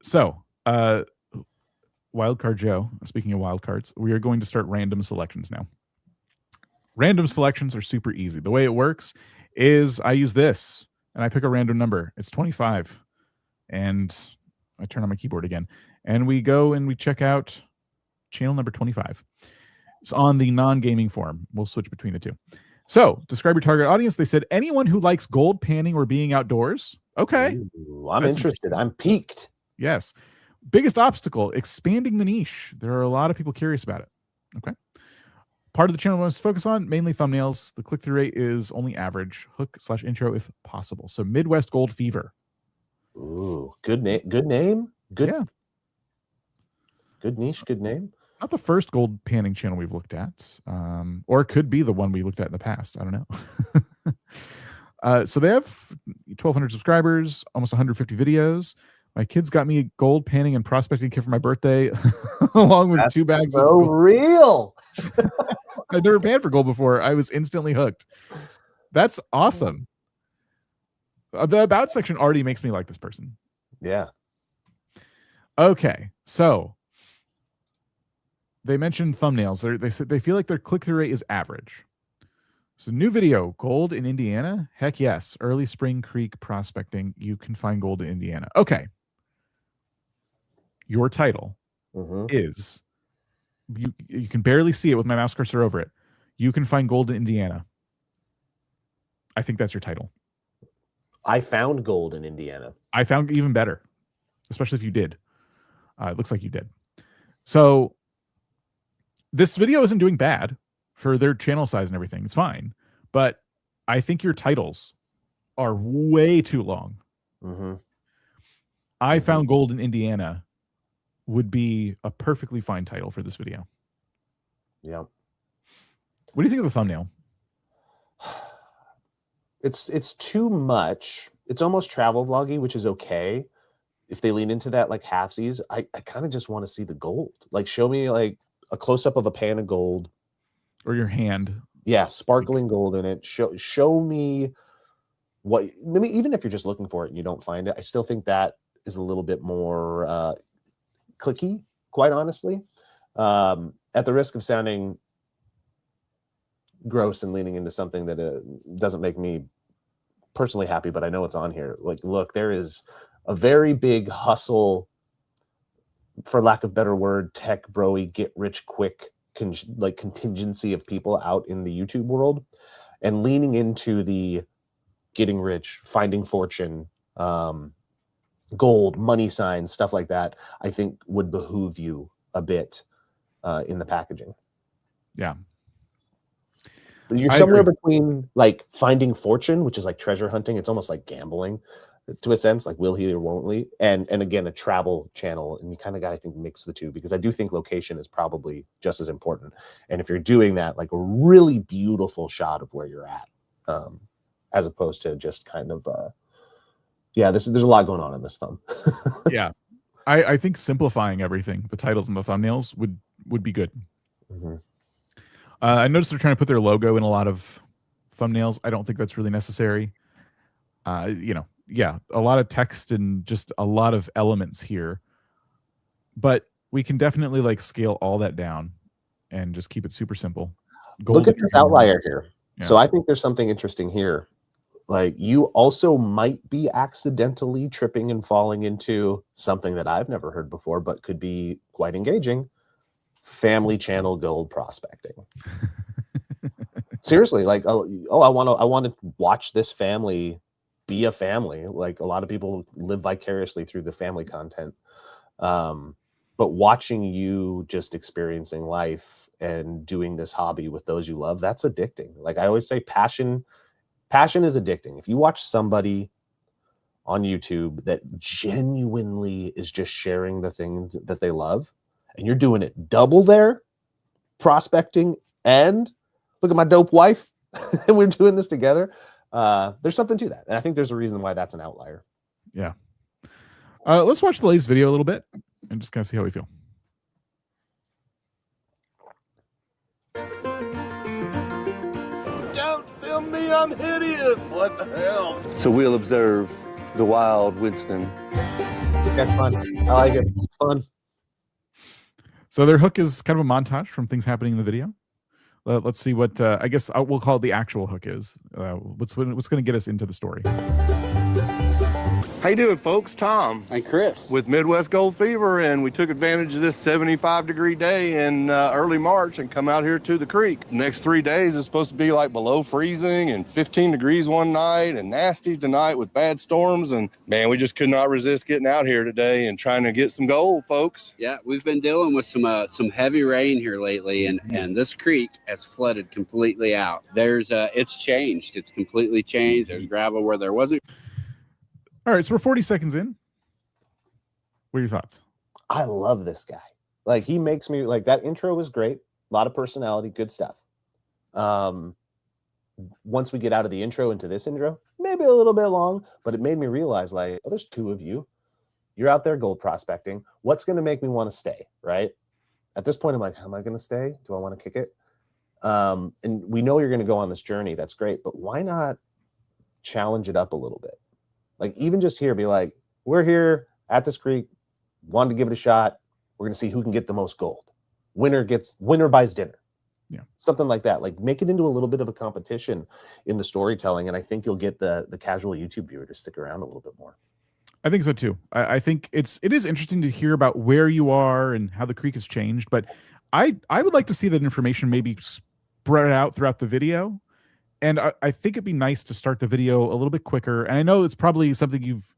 So, Wild Card Joe. Speaking of wild cards, we are going to start random selections now. Random selections are super easy. The way it works is I use this and I pick a random number. It's 25, and I turn on my keyboard again, and we go and we check out channel number 25. It's on the non-gaming forum. We'll switch between the two. So, describe your target audience. They said anyone who likes gold panning or being outdoors. Okay. Ooh, I'm interested. I'm piqued. Yes. Biggest obstacle, expanding the niche. There are a lot of people curious about it. Okay. Part of the channel wants to focus on mainly thumbnails. The click-through rate is only average. Hook/intro if possible. So Midwest Gold Fever. Ooh, good name. Good name. Good. Yeah. Good niche. Good name. Not the first gold panning channel we've looked at, or it could be the one we looked at in the past. I don't know. So they have 1,200 subscribers, almost 150 videos. My kids got me a gold panning and prospecting kit for my birthday, along with 2 bags so of gold. real. I'd never panned for gold before. I was instantly hooked. That's awesome. The about section already makes me like this person. Yeah. Okay, so they mentioned thumbnails. They said they feel like their click-through rate is average. So new video, gold in Indiana? Heck yes. Early Spring Creek prospecting. You can find gold in Indiana. Okay. Your title is, you can barely see it with my mouse cursor over it. You can find gold in Indiana. I think that's your title. I found gold in Indiana. I found even better, especially if you did. It looks like you did. So this video isn't doing bad for their channel size and everything. It's fine. But I think your titles are way too long. I found gold in Indiana would be a perfectly fine title for this video. Yeah. What do you think of the thumbnail? It's too much. It's almost travel vloggy, which is okay. If they lean into that like halfsies, I kind of just want to see the gold. Like show me like a close-up of a pan of gold. Or your hand. Yeah, sparkling gold in it. Show me what, maybe even if you're just looking for it and you don't find it, I still think that is a little bit more clicky, quite honestly. At the risk of sounding gross and leaning into something that doesn't make me personally happy, but I know it's on here. Like, look, there is a very big hustle, for lack of better word, tech broy, get rich quick contingency of people out in the YouTube world, and leaning into the getting rich, finding fortune, gold, money signs, stuff like that, I think would behoove you a bit in the packaging. Yeah. You're somewhere between like finding fortune, which is like treasure hunting. It's almost like gambling to a sense, like will he or won't he? And again, a travel channel. And you kind of got to, I think, mix the two, because I do think location is probably just as important. And if you're doing that, like a really beautiful shot of where you're at, as opposed to just kind of, there's a lot going on in this thumb. Yeah. I think simplifying everything, the titles and the thumbnails would be good. Mm-hmm. I noticed they're trying to put their logo in a lot of thumbnails. I don't think that's really necessary. A lot of text and just a lot of elements here, but we can definitely like scale all that down and just keep it super simple. Look at this outlier here. Yeah. So I think there's something interesting here. Like, you also might be accidentally tripping and falling into something that I've never heard before, but could be quite engaging. Family channel gold prospecting. Seriously, like, I want to watch this family be a family. Like, a lot of people live vicariously through the family content. But watching you just experiencing life and doing this hobby with those you love, that's addicting. Like I always say, passion is addicting. If you watch somebody on YouTube that genuinely is just sharing the things that they love, and you're doing it double there, prospecting, and look at my dope wife, and we're doing this together, there's something to that. And I think there's a reason why that's an outlier. Yeah. Let's watch the latest video a little bit and just kind of see how we feel. Don't film me, I'm hideous. What the hell? So we'll observe the wild Winston. That's fun. I like it. It's fun. So their hook is kind of a montage from things happening in the video. Let's see what I guess we'll call it the actual hook is. What's going to get us into the story. How you doing, folks? Tom. And Chris. With Midwest Gold Fever, and we took advantage of this 75-degree day in early March and come out here to the creek. Next 3 days is supposed to be like below freezing and 15 degrees one night and nasty tonight with bad storms. And man, we just could not resist getting out here today and trying to get some gold, folks. Yeah, we've been dealing with some heavy rain here lately, and this creek has flooded completely out. It's changed. It's completely changed. There's gravel where there wasn't. All right, so we're 40 seconds in. What are your thoughts? I love this guy. Like, he makes me, like, that intro was great. A lot of personality, good stuff. Once we get out of the intro into this intro, maybe a little bit long, but it made me realize, like, oh, there's two of you. You're out there gold prospecting. What's going to make me want to stay, right? At this point, I'm like, am I going to stay? Do I want to kick it? And we know you're going to go on this journey. That's great. But why not challenge it up a little bit? Like, even just here, be like, we're here at this creek, wanted to give it a shot. We're going to see who can get the most gold. Winner buys dinner. Yeah. Something like that. Like, make it into a little bit of a competition in the storytelling. And I think you'll get the casual YouTube viewer to stick around a little bit more. I think so too. I think it is interesting to hear about where you are and how the creek has changed, but I would like to see that information maybe spread out throughout the video. And I think it'd be nice to start the video a little bit quicker. And I know it's probably something you've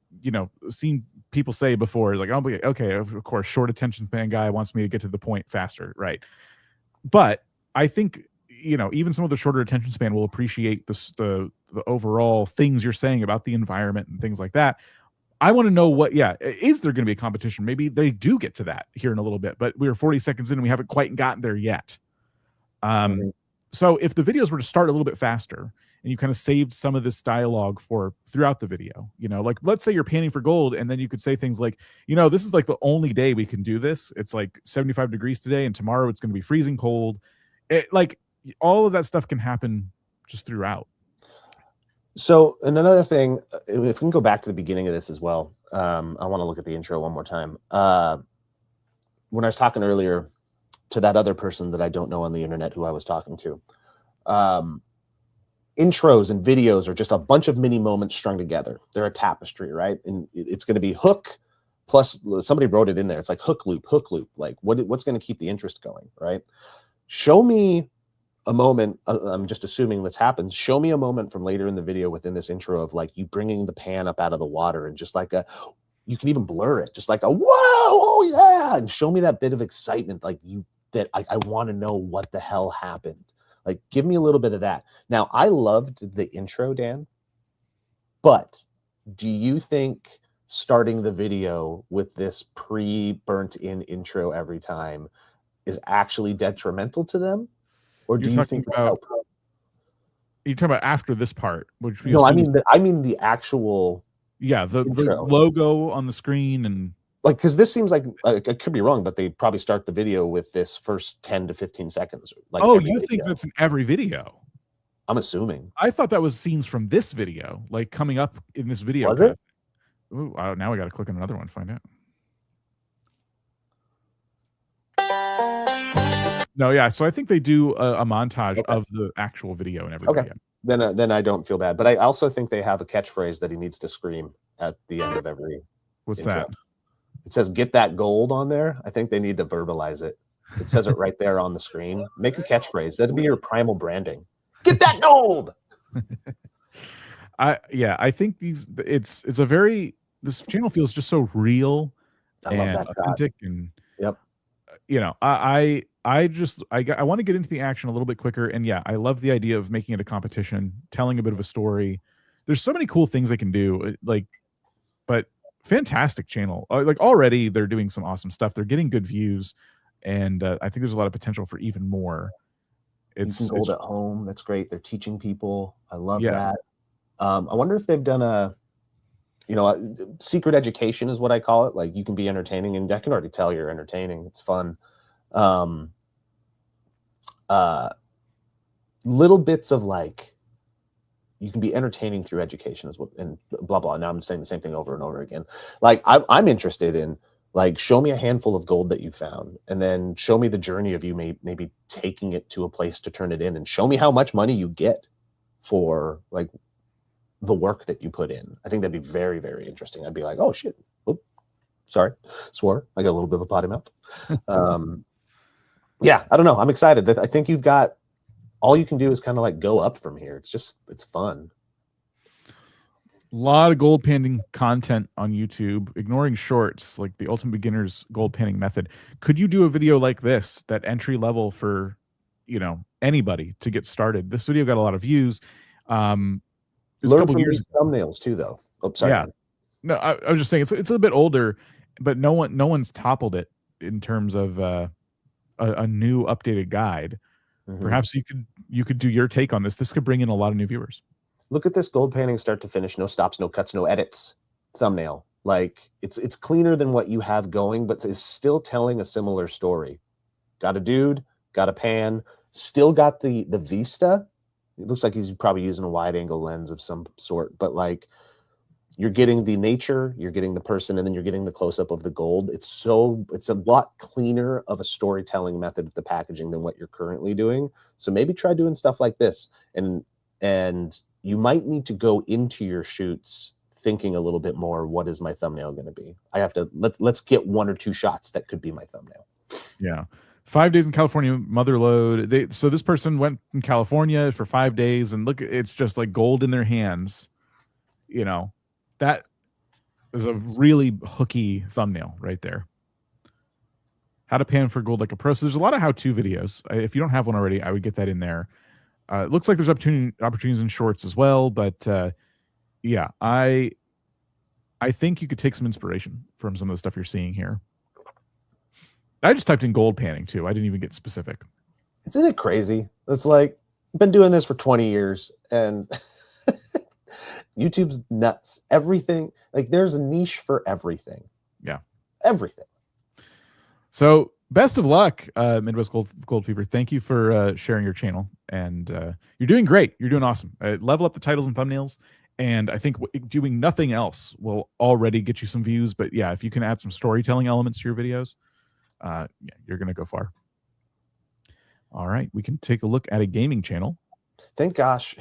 seen people say before, like, oh, okay, of course, short attention span guy wants me to get to the point faster, right? But I think even some of the shorter attention span will appreciate the overall things you're saying about the environment and things like that. I want to know is there going to be a competition? Maybe they do get to that here in a little bit, but we're 40 seconds in and we haven't quite gotten there yet. So if the videos were to start a little bit faster and you kind of saved some of this dialogue for throughout the video, like, let's say you're panning for gold, and then you could say things like, this is like the only day we can do this. It's like 75 degrees today, and tomorrow it's going to be freezing cold. Like, all of that stuff can happen just throughout. So, and another thing, if we can go back to the beginning of this as well, I want to look at the intro one more time. When I was talking earlier to that other person that I don't know on the internet who I was talking to, intros and videos are just a bunch of mini moments strung together. They're a tapestry, right? And it's going to be hook plus, somebody wrote it in there. It's like hook loop. Like, what's going to keep the interest going, right? Show me a moment. I'm just assuming this happens. Show me a moment from later in the video within this intro of, like, you bringing the pan up out of the water and just like you can even blur it, just like a whoa, oh yeah, and show me that bit of excitement, like you that I want to know what the hell happened. Like, give me a little bit of that. Now, I loved the intro, Dan, but do you think starting the video with this pre-burnt in intro every time is actually detrimental to them? Or do you think about, you're talking about after this part, which we no, I mean the actual the logo on the screen, and like, because this seems like I could be wrong, but they probably start the video with this first 10 to 15 seconds. Like, oh, you think that's in every video? I'm assuming. I thought that was scenes from this video, like coming up in this video. Was it? Ooh, now we got to click on another one to find out. No, yeah. So I think they do a montage of the actual video and everything. Okay. Then I don't feel bad. But I also think they have a catchphrase that he needs to scream at the end of every. What's intro. that? It says "Get that gold" on there. I think they need to verbalize it. It says it right there on the screen. Make a catchphrase. That'd be your primal branding. Get that gold. I think it's a very, this channel feels just so real and authentic, and yep. You know, I want to get into the action a little bit quicker, and yeah, I love the idea of making it a competition, telling a bit of a story. There's so many cool things they can do, like, but fantastic channel. Like, already they're doing some awesome stuff. They're getting good views, and I think there's a lot of potential for even more. It's gold at home. That's great. They're teaching people. I love that. I wonder if they've done a secret education is what I call it. Like, you can be entertaining, and I can already tell you're entertaining. It's fun. Little bits of like, you can be entertaining through education as well, and blah, blah. Now I'm saying the same thing over and over again. Like, I'm interested in, like, show me a handful of gold that you found, and then show me the journey of you maybe taking it to a place to turn it in, and show me how much money you get for, like, the work that you put in. I think that'd be very, very interesting. I'd be like, oh shit. Oop, sorry. Swore. I got a little bit of a potty mouth. Yeah, I don't know. I'm excited. I think you've got, all you can do is kind of like go up from here. It's fun. A lot of gold panning content on YouTube, ignoring shorts, like the Ultimate Beginner's gold panning method. Could you do a video like this, that entry level for, anybody to get started? This video got a lot of views. Learn from these thumbnails too, though. Oh, sorry. Yeah. No, I was just saying it's a bit older, but no one's toppled it in terms of a new updated guide. Mm-hmm. Perhaps you could do your take on this. This could bring in a lot of new viewers. Look at this gold panning start to finish, no stops, no cuts, no edits thumbnail. Like, it's cleaner than what you have going, but it's still telling a similar story. Got a dude, got a pan, still got the vista. It looks like he's probably using a wide angle lens of some sort, but like, you're getting the nature, you're getting the person, and then you're getting the close up of the gold. It's a lot cleaner of a storytelling method of the packaging than what you're currently doing. So maybe try doing stuff like this, and you might need to go into your shoots thinking a little bit more, what is my thumbnail going to be? I have to, let's get 1 or 2 shots that could be my thumbnail. Yeah. 5 days in California, mother load. So this person went in California for 5 days, and look, it's just like gold in their hands. That is a really hooky thumbnail right there. How to pan for gold like a pro. So there's a lot of how-to videos. If you don't have one already, I would get that in there. It looks like there's opportunities in shorts as well, but yeah, I think you could take some inspiration from some of the stuff you're seeing here. I just typed in gold panning too. I didn't even get specific. Isn't it crazy? It's like, I've been doing this for 20 years, and YouTube's nuts. Everything, like, there's a niche for everything. Yeah. Everything. So best of luck, Midwest Gold Fever. Thank you for sharing your channel, and you're doing great. You're doing awesome. Level up the titles and thumbnails, and I think doing nothing else will already get you some views. But yeah, if you can add some storytelling elements to your videos, yeah, you're going to go far. All right. We can take a look at a gaming channel. Thank gosh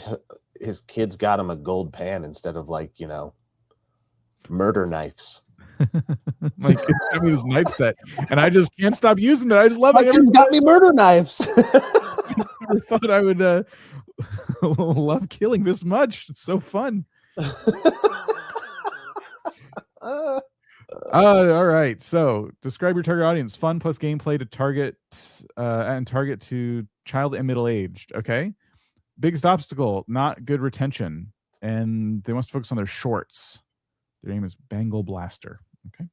his kids got him a gold pan instead of, like, murder kniefs. My kids got me this knife set, and I just can't stop using it. I just love it. My kids got me murder knives. I never thought I would love killing this much. It's so fun. All right. So describe your target audience. Fun plus gameplay to target and target to child and middle-aged. Okay. Biggest obstacle, not good retention. And they must focus on their shorts. Their name is Bengal Blaster. Okay.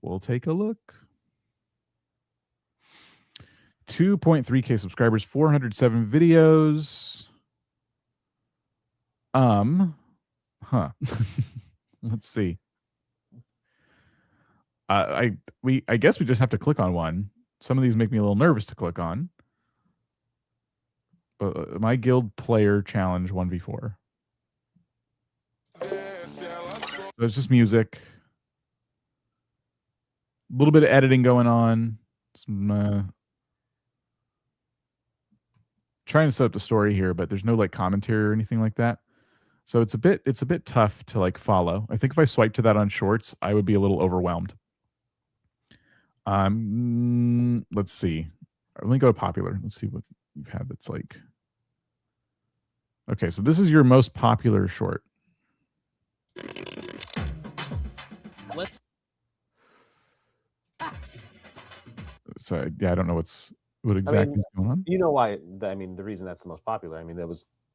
We'll take a look. 2.3K subscribers, 407 videos. Let's see. I guess we just have to click on one. Some of these make me a little nervous to click on. But my guild player challenge 1v4. So it's just music. A little bit of editing going on. Some trying to set up the story here, but there's no like commentary or anything like that. So it's a bit tough to like follow. I think if I swipe to that on shorts, I would be a little overwhelmed. Let's see. Let me go to popular. Let's see what you've had that's like. Okay, so this is your most popular short. So yeah, I don't know what exactly is going on. You know why? I mean, the reason that's the most popular. I mean,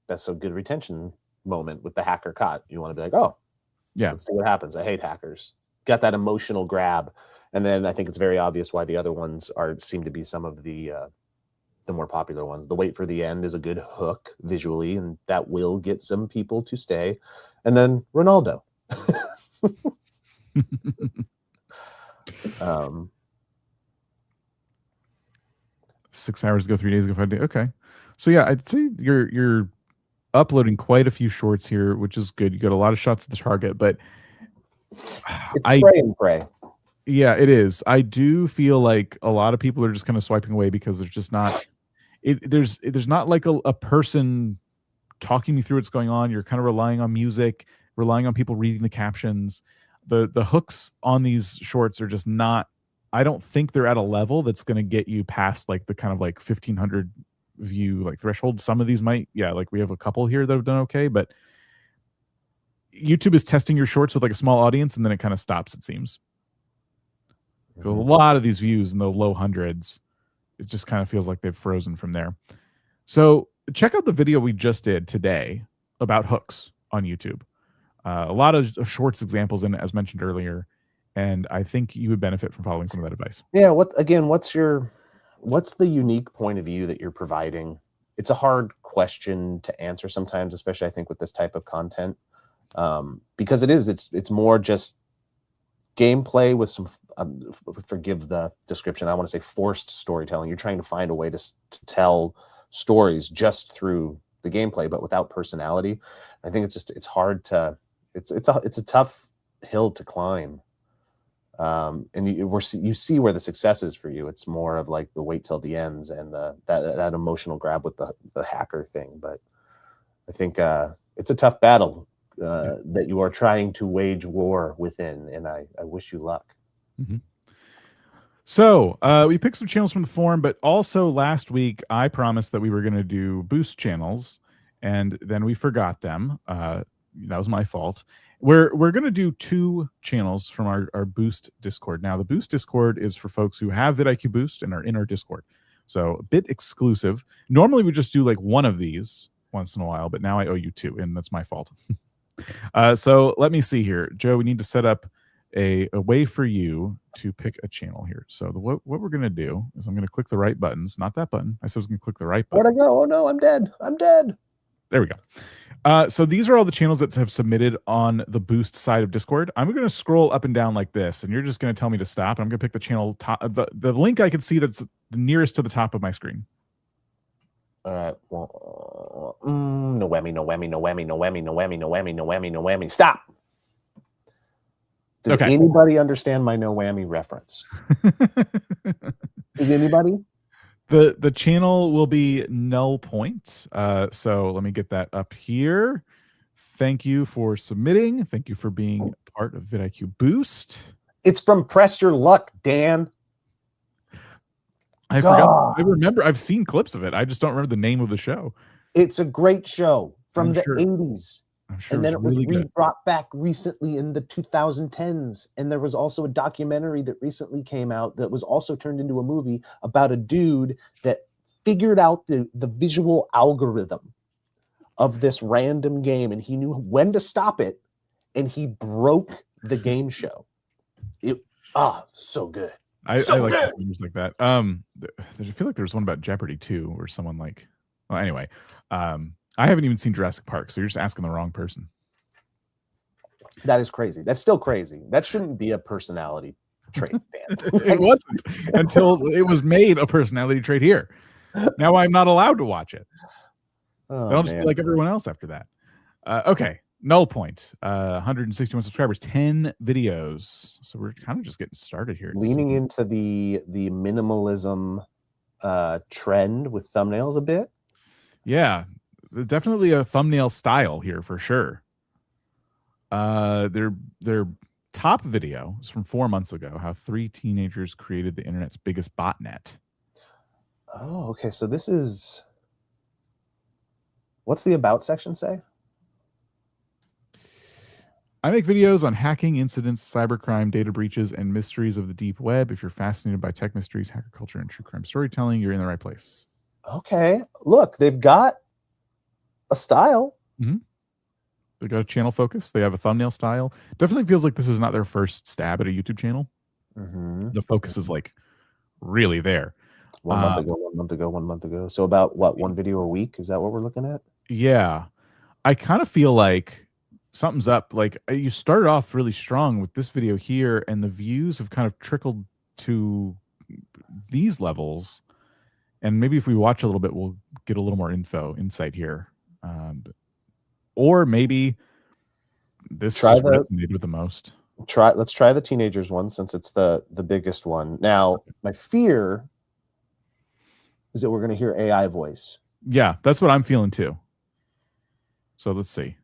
that's a good retention moment with the hacker caught. You want to be like, oh, yeah, let's see what happens. I hate hackers. Got that emotional grab, and then I think it's very obvious why the other ones seem to be some of the more popular ones. The wait for the end is a good hook visually, and that will get some people to stay. And then Ronaldo. 6 hours ago, 3 days ago, 5 days. Okay, so yeah, I'd say you're uploading quite a few shorts here, which is good. You got a lot of shots at the target, but it's pray and pray. Yeah, it is. I do feel like a lot of people are just kind of swiping away because there's just not. There's not like a person talking me through what's going on. You're kind of relying on music, relying on people reading the captions. The hooks on these shorts are just not. I don't think they're at a level that's going to get you past like the kind of like 1,500 view like threshold. Some of these might, yeah, like we have a couple here that have done okay, but YouTube is testing your shorts with like a small audience and then it kind of stops, it seems. A lot of these views in the low hundreds, it just kind of feels like they've frozen from there. So check out the video we just did today about hooks on YouTube. A lot of shorts examples in it, as mentioned earlier, and I think you would benefit from following some of that advice. Yeah. What's the unique point of view that you're providing? It's a hard question to answer sometimes, especially I think with this type of content, because it's more just gameplay with some, forgive the description, I want to say forced storytelling. You're trying to find a way to tell stories just through the gameplay, but without personality. I think it's hard to, it's a tough hill to climb. And you see where the success is for you. It's more of like the wait till the ends and that emotional grab with the hacker thing. But I think it's a tough battle that you are trying to wage war within, and I wish you luck. Mm-hmm. So we picked some channels from the forum, but also last week I promised that we were going to do boost channels, and then we forgot them. That was my fault. We're going to do 2 channels from our Boost Discord. Now, the Boost Discord is for folks who have vidIQ Boost and are in our Discord. So a bit exclusive. Normally, we just do like one of these once in a while, but now I owe you 2, and that's my fault. So let me see here. Joe, we need to set up a way for you to pick a channel here. So what we're going to do is I'm going to click the right buttons, not that button. I said I was going to click the right button. Where'd I go? Oh, no, I'm dead. I'm dead. There we go. So these are all the channels that have submitted on the Boost side of Discord. I'm going to scroll up and down like this, and you're just going to tell me to stop. And I'm going to pick the channel top, the link I can see that's the nearest to the top of my screen. All right. Well, no whammy, no whammy, no whammy, no whammy, no whammy, no whammy, no whammy, no whammy. Stop. Does anybody understand my no whammy reference? Is anybody? The channel will be null point. So let me get that up here. Thank you for submitting. Thank you for being part of vidIQ Boost. It's from Press Your Luck, Dan. I forgot. I remember. I've seen clips of it. I just don't remember the name of the show. It's a great show from the 80s. I'm sure And then it was really good. brought back recently in the 2010s. And there was also a documentary that recently came out that was also turned into a movie about a dude that figured out the visual algorithm of this random game, and he knew when to stop it, and he broke the game show. So good. I like games like that. I feel like there was one about Jeopardy too, where someone like, well, anyway, I haven't even seen Jurassic Park, so you're just asking the wrong person. That is crazy. That's still crazy. That shouldn't be a personality trait, Dan. It wasn't until it was made a personality trait here. Now I'm not allowed to watch it. I'll just be like everyone else after that. Okay. Null point. 161 subscribers, 10 videos. So we're kind of just getting started here. Leaning into the minimalism trend with thumbnails a bit. Yeah. Definitely a thumbnail style here for sure. Their top video is from 4 months ago, how 3 teenagers created the internet's biggest botnet. Oh, okay. So this is, what's the about section say? I make videos on hacking, incidents, cybercrime, data breaches, and mysteries of the deep web. If you're fascinated by tech mysteries, hacker culture, and true crime storytelling, you're in the right place. Okay. Look, they've got a style. Mm-hmm. They got a channel focus. They have a thumbnail style. Definitely feels like this is not their first stab at a YouTube channel. Mm-hmm. The focus is like really there. 1 month ago, 1 month ago, 1 month ago. So about what, 1 video a week? Is that what we're looking at? Yeah. I kind of feel like something's up. Like you started off really strong with this video here, and the views have kind of trickled to these levels. And maybe if we watch a little bit, we'll get a little more insight here. Or maybe this resonated with the most. Let's try the teenagers one, since it's the biggest one. Now, my fear is that we're going to hear AI voice. Yeah, that's what I'm feeling too. So let's see.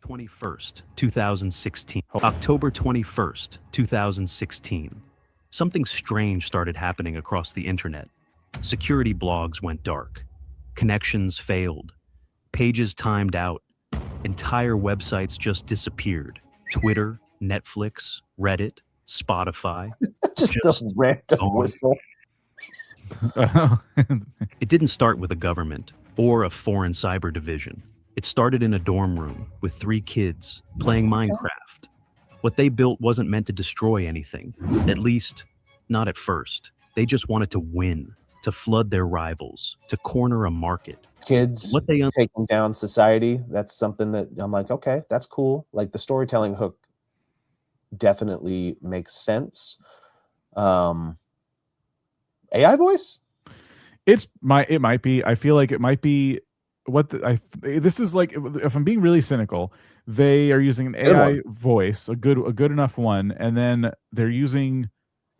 21st, 2016. October 21st, 2016. Something strange started happening across the internet. Security blogs went dark. Connections failed. Pages timed out. Entire websites just disappeared. Twitter, Netflix, Reddit, Spotify. just a random whistle. It didn't start with a government or a foreign cyber division. It started in a dorm room with 3 kids playing Minecraft. What they built wasn't meant to destroy anything, at least not at first. They just wanted to win, to flood their rivals, to corner a market. Kids taking down society. That's something that I'm like, okay, that's cool. Like the storytelling hook definitely makes sense. AI voice? It might be. I feel like it might be this is like, if I'm being really cynical, they are using an AI voice, a good enough one, and then they're using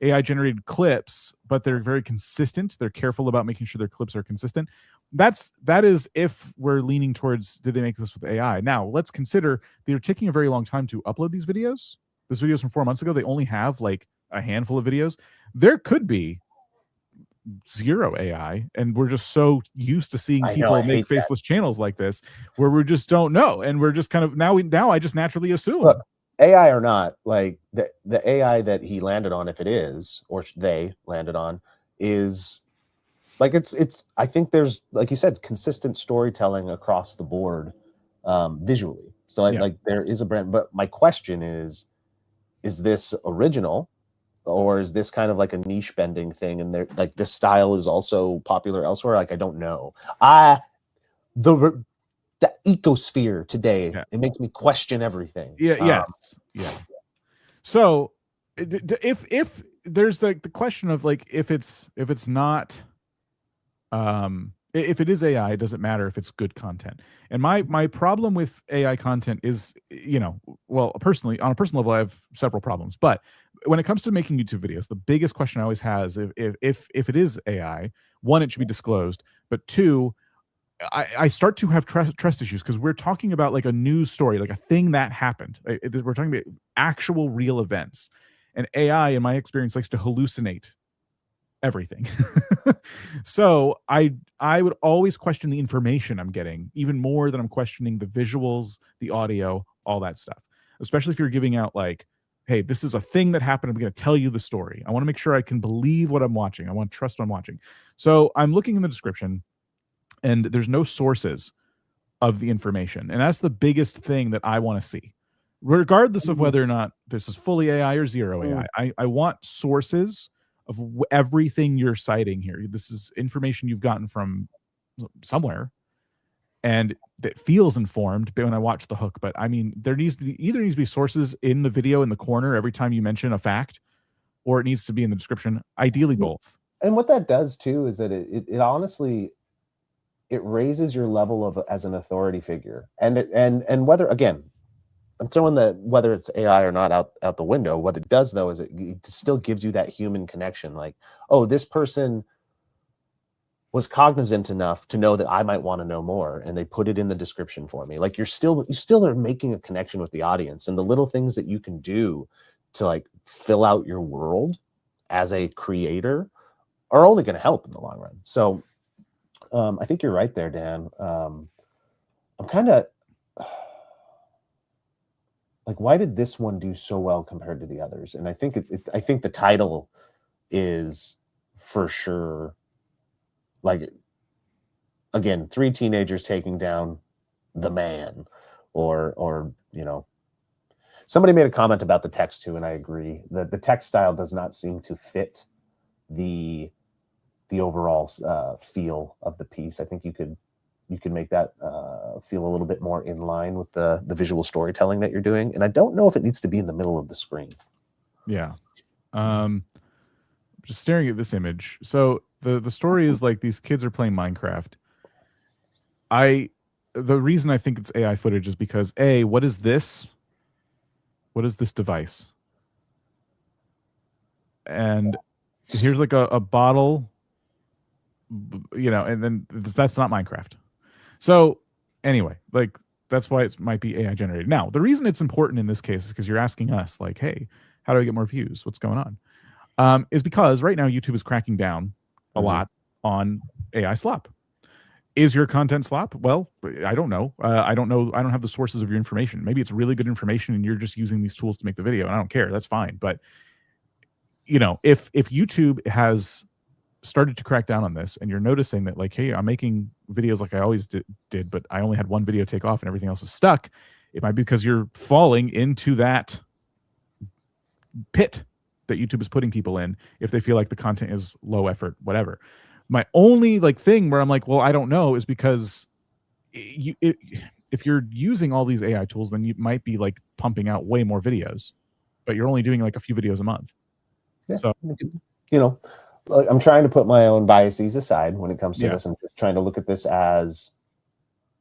AI generated clips, but they're very consistent. They're careful about making sure their clips are consistent. That is if we're leaning towards, did they make this with AI? Now let's consider they're taking a very long time to upload these videos. This video is from 4 months ago. They only have like a handful of videos. There could be zero AI, and we're just so used to seeing people make faceless channels like this, where we just don't know, and we're just kind of now I just naturally assume. Look, AI or not, like the AI that he landed on, if it is, or they landed on, is like it's I think there's, like you said, consistent storytelling across the board, visually. So like there is a brand, but my question is this original? Or is this kind of like a niche bending thing, and they're like, this style is also popular elsewhere? Like, I don't know. The ecosphere today, it makes me question everything. Yeah. So if there's the question of like, if it's not, if it is AI, it doesn't matter if it's good content. And my problem with AI content is, well, personally, on a personal level, I have several problems. But when it comes to making YouTube videos, the biggest question I always has, if it is AI, one, it should be disclosed. But two, I start to have trust issues, because we're talking about like a news story, like a thing that happened. We're talking about actual real events. And AI, in my experience, likes to hallucinate everything. So I would always question the information I'm getting even more than I'm questioning the visuals, the audio, all that stuff. Especially if you're giving out like, hey, this is a thing that happened. I'm going to tell you the story. I want to make sure I can believe what I'm watching. I want to trust what I'm watching. So I'm looking in the description and there's no sources of the information. And that's the biggest thing that I want to see, regardless of whether or not this is fully AI or zero AI. I want sources of everything you're citing here. This is information you've gotten from somewhere and that feels informed when I watch the hook. But I mean, there needs to be sources in the video in the corner every time you mention a fact, or it needs to be in the description, ideally both. And what that does too is that it honestly, it raises your level of as an authority figure. And whether, again, I'm throwing whether it's AI or not out the window. What it does though is it still gives you that human connection. Like, oh, this person was cognizant enough to know that I might want to know more, and they put it in the description for me. Like you still are making a connection with the audience, and the little things that you can do to like fill out your world as a creator are only going to help in the long run. So I think you're right there, Dan. I'm kind of like, why did this one do so well compared to the others? And I think I think the title is for sure, like, again, 3 teenagers taking down the man, or you know, somebody made a comment about the text too, and I agree that the text style does not seem to fit the overall feel of the piece. I think you could make that feel a little bit more in line with the visual storytelling that you're doing. And I don't know if it needs to be in the middle of the screen. Yeah. Just staring at this image. So the story is like these kids are playing Minecraft. The reason I think it's AI footage is because what is this? What is this device? And here's like a bottle, you know, and then that's not Minecraft. So anyway, like that's why it might be AI generated. Now, the reason it's important in this case is because you're asking us like, hey, how do I get more views? What's going on? Is because right now YouTube is cracking down a lot on AI slop. Is your content slop? Well, I don't know. I don't know. I don't have the sources of your information. Maybe it's really good information and you're just using these tools to make the video, and I don't care. That's fine. But you know, if YouTube has started to crack down on this and you're noticing that like, hey, I'm making videos like I always did, but I only had one video take off and everything else is stuck, it might be because you're falling into that pit that YouTube is putting people in if they feel like the content is low effort, whatever. My only like thing where I'm like, well, I don't know, is because if you're using all these AI tools, then you might be like pumping out way more videos, but you're only doing like a few videos a month. Yeah. So, you know, I'm trying to put my own biases aside when it comes to this. I'm just trying to look at this as,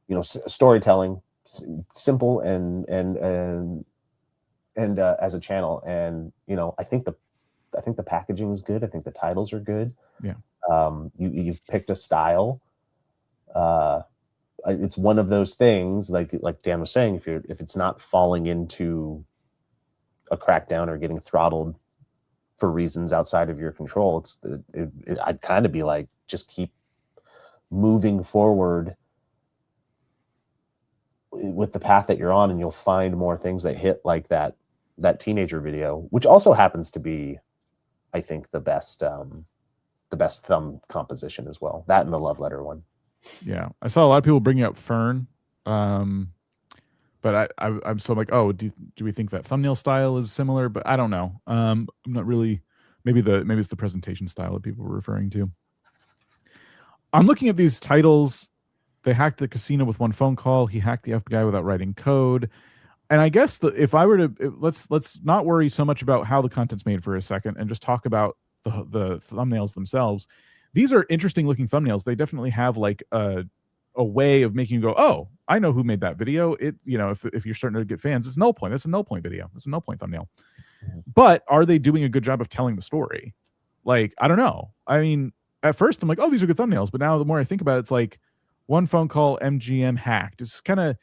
you know, storytelling, simple and as a channel. And, you know, I think the packaging is good. I think the titles are good. Yeah. You've picked a style. It's one of those things, like Dan was saying, if it's not falling into a crackdown or getting throttled for reasons outside of your control, I'd kind of be like, just keep moving forward with the path that you're on, and you'll find more things that hit like that teenager video, which also happens to be, I think, the best thumb composition as well. That and the love letter one. Yeah, I saw a lot of people bringing up Fern, but I'm so like, oh, do we think that thumbnail style is similar? But I don't know. I'm not really. Maybe it's the presentation style that people were referring to. I'm looking at these titles. They hacked the casino with one phone call. He hacked the FBI without writing code. And I guess if I were to let's not worry so much about how the content's made for a second and just talk about the thumbnails themselves. These are interesting looking thumbnails. They definitely have like a way of making you go, oh, I know who made that video. It, you know, if you're starting to get fans, it's null point. That's a null point video. That's a null point thumbnail. But are they doing a good job of telling the story? Like, I don't know. I mean, at first I'm like, oh, these are good thumbnails. But now the more I think about it, it's like one phone call, MGM hacked. It's kind of,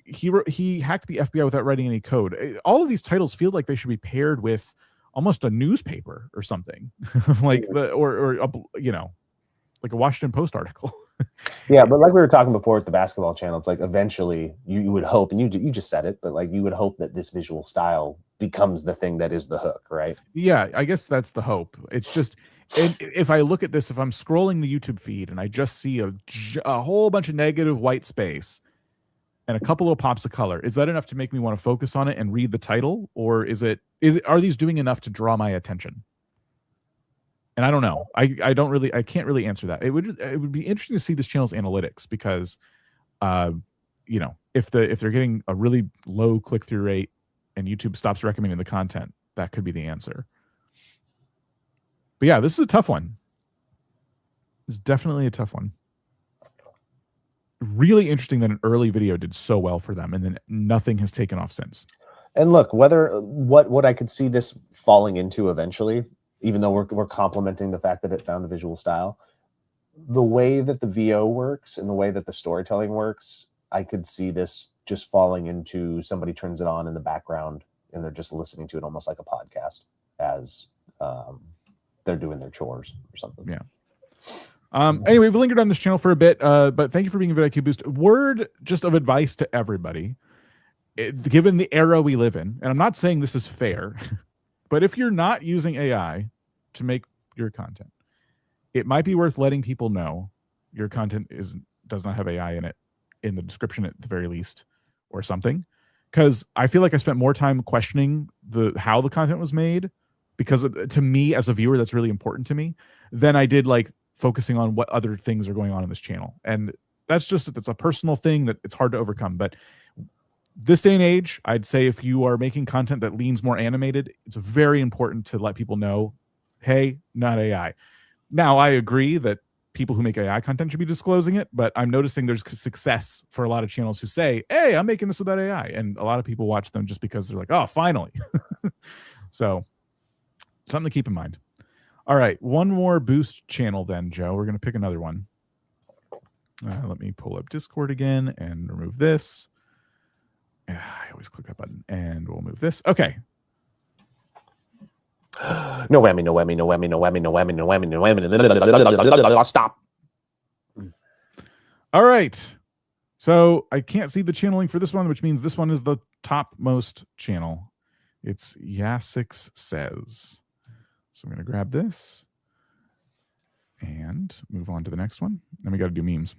he hacked the FBI without writing any code. All of these titles feel like they should be paired with almost a newspaper or something, like you know, like a Washington Post article. Yeah, but like we were talking before with the basketball channel, it's like eventually you would hope, and you just said it, but like you would hope that this visual style becomes the thing that is the hook, right? Yeah, I guess that's the hope. It's just, and if I look at this, if I'm scrolling the YouTube feed and I just see a whole bunch of negative white space and a couple little pops of color, is that enough to make me want to focus on it and read the title, or are these doing enough to draw my attention? And I don't know. I can't really answer that. It would be interesting to see this channel's analytics, because you know, if they're getting a really low click-through rate and YouTube stops recommending the content, that could be the answer. But yeah, this is a tough one. It's definitely a tough one. Really interesting that an early video did so well for them, and then nothing has taken off since. And look, what I could see this falling into eventually, even though we're complimenting the fact that it found a visual style, the way that the VO works and the way that the storytelling works, I could see this just falling into somebody turns it on in the background and they're just listening to it almost like a podcast as they're doing their chores or something. Yeah. Anyway, we've lingered on this channel for a bit, but thank you for being a vidIQ boost. Word just of advice to everybody, given the era we live in, and I'm not saying this is fair, but if you're not using AI to make your content, it might be worth letting people know your content does not have AI in it, in the description at the very least, or something. Because I feel like I spent more time questioning how the content was made, because to me as a viewer, that's really important to me, than I did like focusing on what other things are going on in this channel. And that's a personal thing that it's hard to overcome. But this day and age, I'd say if you are making content that leans more animated, it's very important to let people know, hey, not AI. Now, I agree that people who make AI content should be disclosing it, but I'm noticing there's success for a lot of channels who say, hey, I'm making this without AI. And a lot of people watch them just because they're like, oh, finally. So something to keep in mind. All right, one more boost channel then, Joe. We're going to pick another one. Let me pull up Discord again and remove this. I always click that button, and we'll move this. Okay. No whammy, no whammy, no whammy, no whammy, no whammy, no whammy, no whammy. Stop. All right. So I can't see the channeling for this one, which means this one is the topmost channel. It's Yasix Says. So I'm going to grab this and move on to the next one. Then we got to do memes.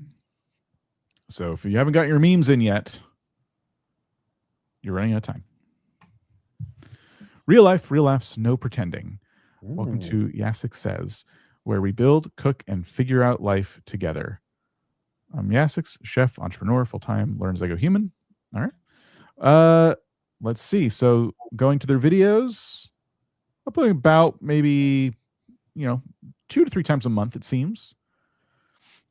So if you haven't got your memes in yet, you're running out of time. Real life, real laughs, no pretending. Welcome to Yasix Says, where we build, cook, and figure out life together. I'm Yasix, chef, entrepreneur, full-time, learn as I go human. All right. Let's see. So going to their videos, uploading about maybe, 2 to 3 times a month, it seems.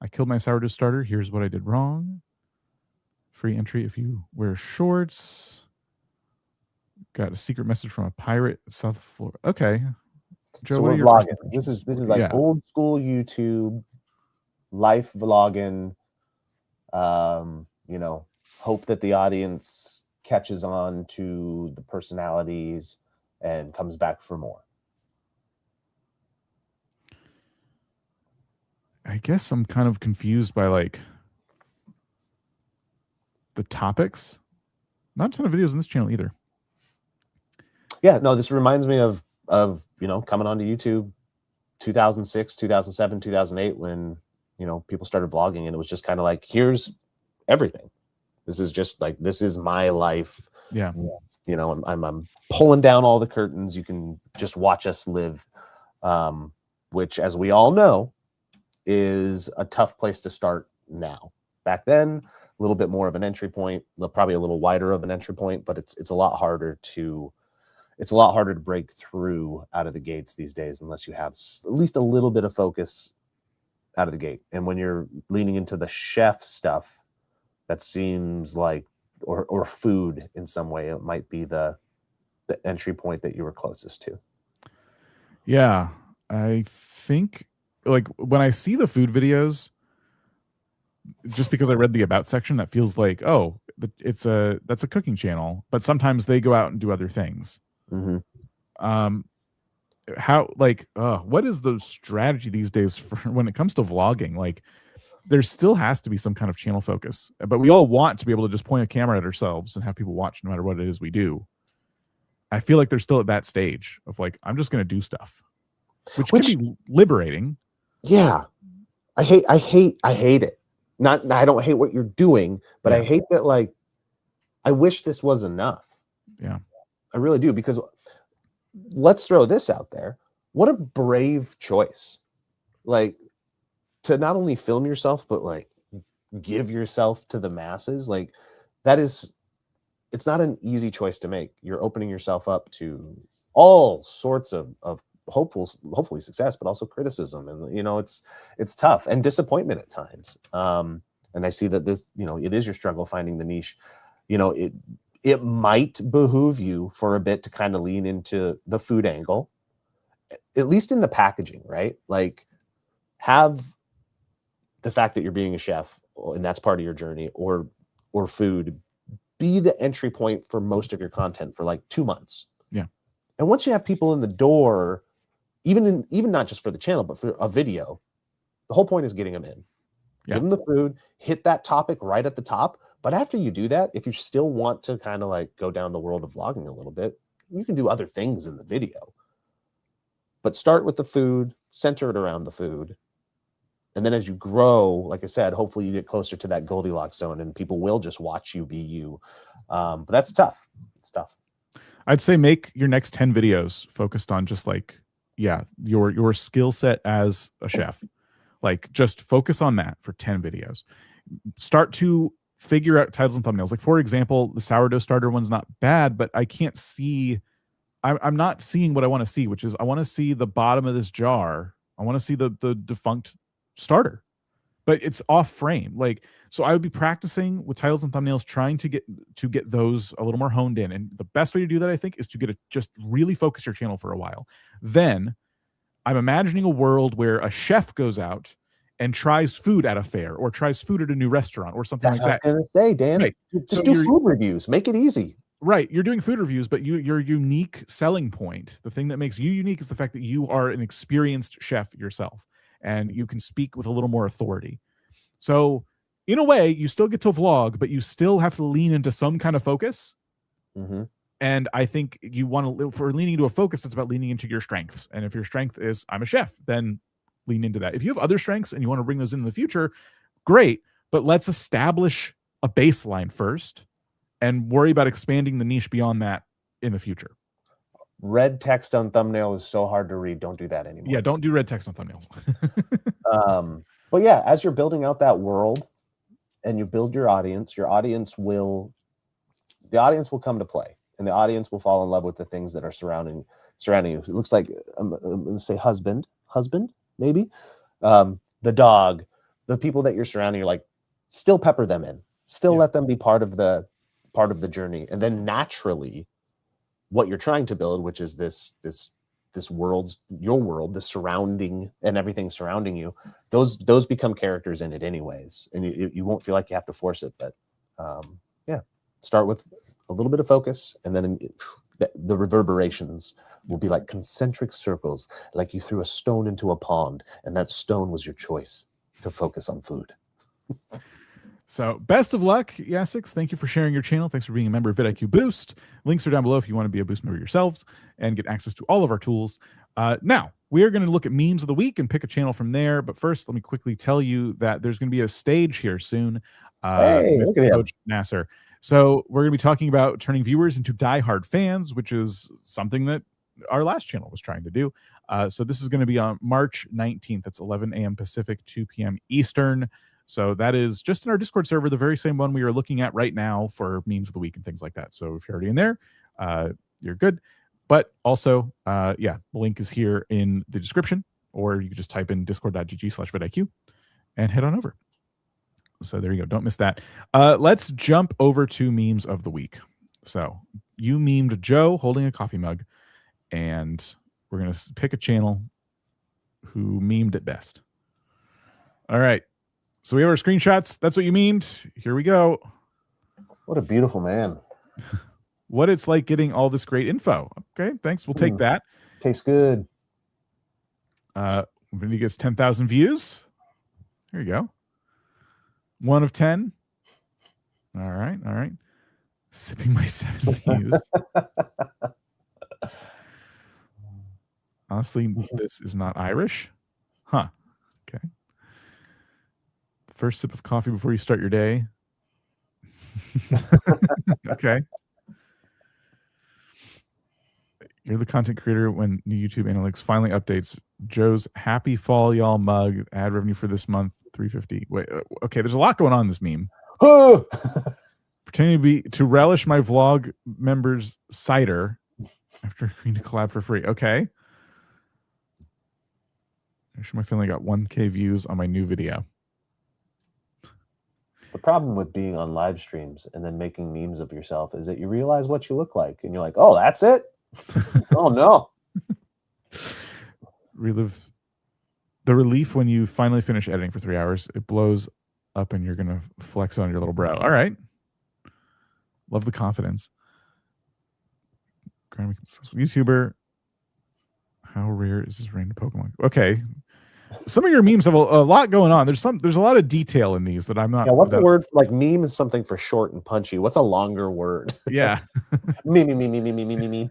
I killed my sourdough starter. Here's what I did wrong. Free entry if you wear shorts. Got a secret message from a pirate, South Florida. Okay. Joe, So we're vlogging. This is like old school YouTube, life vlogging. Hope that the audience catches on to the personalities and comes back for more. I guess I'm kind of confused by like the topics. Not a ton of videos on this channel either. Yeah, no, this reminds me of coming onto YouTube 2006, 2007, 2008 when, people started vlogging, and it was just kind of like, here's everything. This is just like, this is my life. Yeah. I'm pulling down all the curtains. You can just watch us live, which, as we all know, is a tough place to start now. Back then, a little bit more of an entry point, probably a little wider of an entry point, but it's a lot harder to break through out of the gates these days unless you have at least a little bit of focus out of the gate. And when you're leaning into the chef stuff, that seems like, or food in some way, it might be the entry point that you were closest to. Yeah, I think like when I see the food videos, just because I read the about section, that feels like, oh, that's a cooking channel, but sometimes they go out and do other things. Mm-hmm. how, like, what is the strategy these days for when it comes to vlogging? Like, there still has to be some kind of channel focus, but we all want to be able to just point a camera at ourselves and have people watch no matter what it is we do. I feel like they're still at that stage of like, I'm just going to do stuff, which can be liberating. Yeah. I hate it. I don't hate what you're doing, but I hate that, like, I wish this was enough. Yeah. I really do, because let's throw this out there. What a brave choice. Like, to not only film yourself, but like give yourself to the masses. Like, it's not an easy choice to make. You're opening yourself up to all sorts of hopefully success, but also criticism. And, you know, it's tough, and disappointment at times. And I see that this, you know, it is your struggle finding the niche. You know, it might behoove you for a bit to kind of lean into the food angle, at least in the packaging, right? Like, have the fact that you're being a chef, and that's part of your journey, or food, be the entry point for most of your content for like 2 months. Yeah. And once you have people in the door, even not just for the channel, but for a video, the whole point is getting them in. Yeah. Give them the food, hit that topic right at the top. But after you do that, if you still want to kind of like go down the world of vlogging a little bit, you can do other things in the video. But start with the food, center it around the food. And then as you grow, like I said, hopefully you get closer to that Goldilocks zone and people will just watch you be you. But that's tough. It's tough. I'd say make your next 10 videos focused on just like, your skill set as a chef. Like, just focus on that for 10 videos. Start to figure out titles and thumbnails. Like, for example, the sourdough starter one's not bad, but I can't see, I'm not seeing what I want to see, which is I want to see the bottom of this jar. I want to see the defunct starter, but it's off frame. Like, so I would be practicing with titles and thumbnails, trying to get those a little more honed in. And the best way to do that, I think, is to just really focus your channel for a while. Then I'm imagining a world where a chef goes out and tries food at a fair, or tries food at a new restaurant, or something like that. That's what I was going to say, Dan. Right. Just do food reviews. Make it easy. Right. You're doing food reviews, but your unique selling point, the thing that makes you unique, is the fact that you are an experienced chef yourself, and you can speak with a little more authority. So in a way, you still get to vlog, but you still have to lean into some kind of focus. Mm-hmm. And I think you want to, for leaning into a focus, it's about leaning into your strengths. And if your strength is, I'm a chef, then lean into that. If you have other strengths and you want to bring those in the future, great. But let's establish a baseline first and worry about expanding the niche beyond that in the future. Red text on thumbnail is so hard to read. Don't do that anymore. Yeah, don't do red text on thumbnails. But yeah, as you're building out that world and you build your audience will come to play, and the audience will fall in love with the things that are surrounding you. It looks like, I'm going to say husband, maybe, the dog, the people that you're surrounding, you're like, still pepper them in, still let them be part of the journey. And then naturally what you're trying to build, which is this world, your world, the surrounding and everything surrounding you, those become characters in it anyways. And you won't feel like you have to force it, but start with a little bit of focus, and then the reverberations will be like concentric circles, like you threw a stone into a pond, and that stone was your choice to focus on food. So best of luck, Yassix. Thank you for sharing your channel. Thanks for being a member of vidIQ Boost. Links are down below if you want to be a Boost member yourselves and get access to all of our tools. Now, we are going to look at memes of the week and pick a channel from there. But first, let me quickly tell you that there's going to be a stage here soon. Hey, look at Coach Nasser. So we're going to be talking about turning viewers into diehard fans, which is something that our last channel was trying to do. So this is going to be on March 19th. That's 11 a.m. Pacific, 2 p.m. Eastern. So that is just in our Discord server, the very same one we are looking at right now for memes of the week and things like that. So if you're already in there, you're good. But also, the link is here in the description, or you can just type in discord.gg/vidIQ and head on over. So there you go. Don't miss that. Let's jump over to memes of the week. So you memed Joe holding a coffee mug, and we're going to pick a channel who memed it best. All right. So we have our screenshots. That's what you memed. Here we go. What a beautiful man. What it's like getting all this great info. Okay, thanks. We'll take that. Tastes good. Video gets 10,000 views. There you go. 1 of 10. All right. Sipping my 7 views. Honestly, this is not Irish. Huh. Okay. First sip of coffee before you start your day. Okay. You're the content creator when new YouTube analytics finally updates. Joe's happy fall y'all mug. Ad revenue for this month, $350. Wait, okay, there's a lot going on in this meme. Pretending to relish my vlog members' cider after agreeing to collab for free. Okay. Actually, my family got 1K views on my new video. The problem with being on live streams and then making memes of yourself is that you realize what you look like, and you're like, "Oh, that's it." Oh no! Relive the relief when you finally finish editing for 3 hours. It blows up, and you're gonna flex on your little brow. All right. Love the confidence. YouTuber. How rare is this random Pokemon? Okay. Some of your memes have a lot going on. There's a lot of detail in these that I'm not. Yeah, what's the word? Like meme is something for short and punchy. What's a longer word? Yeah. me.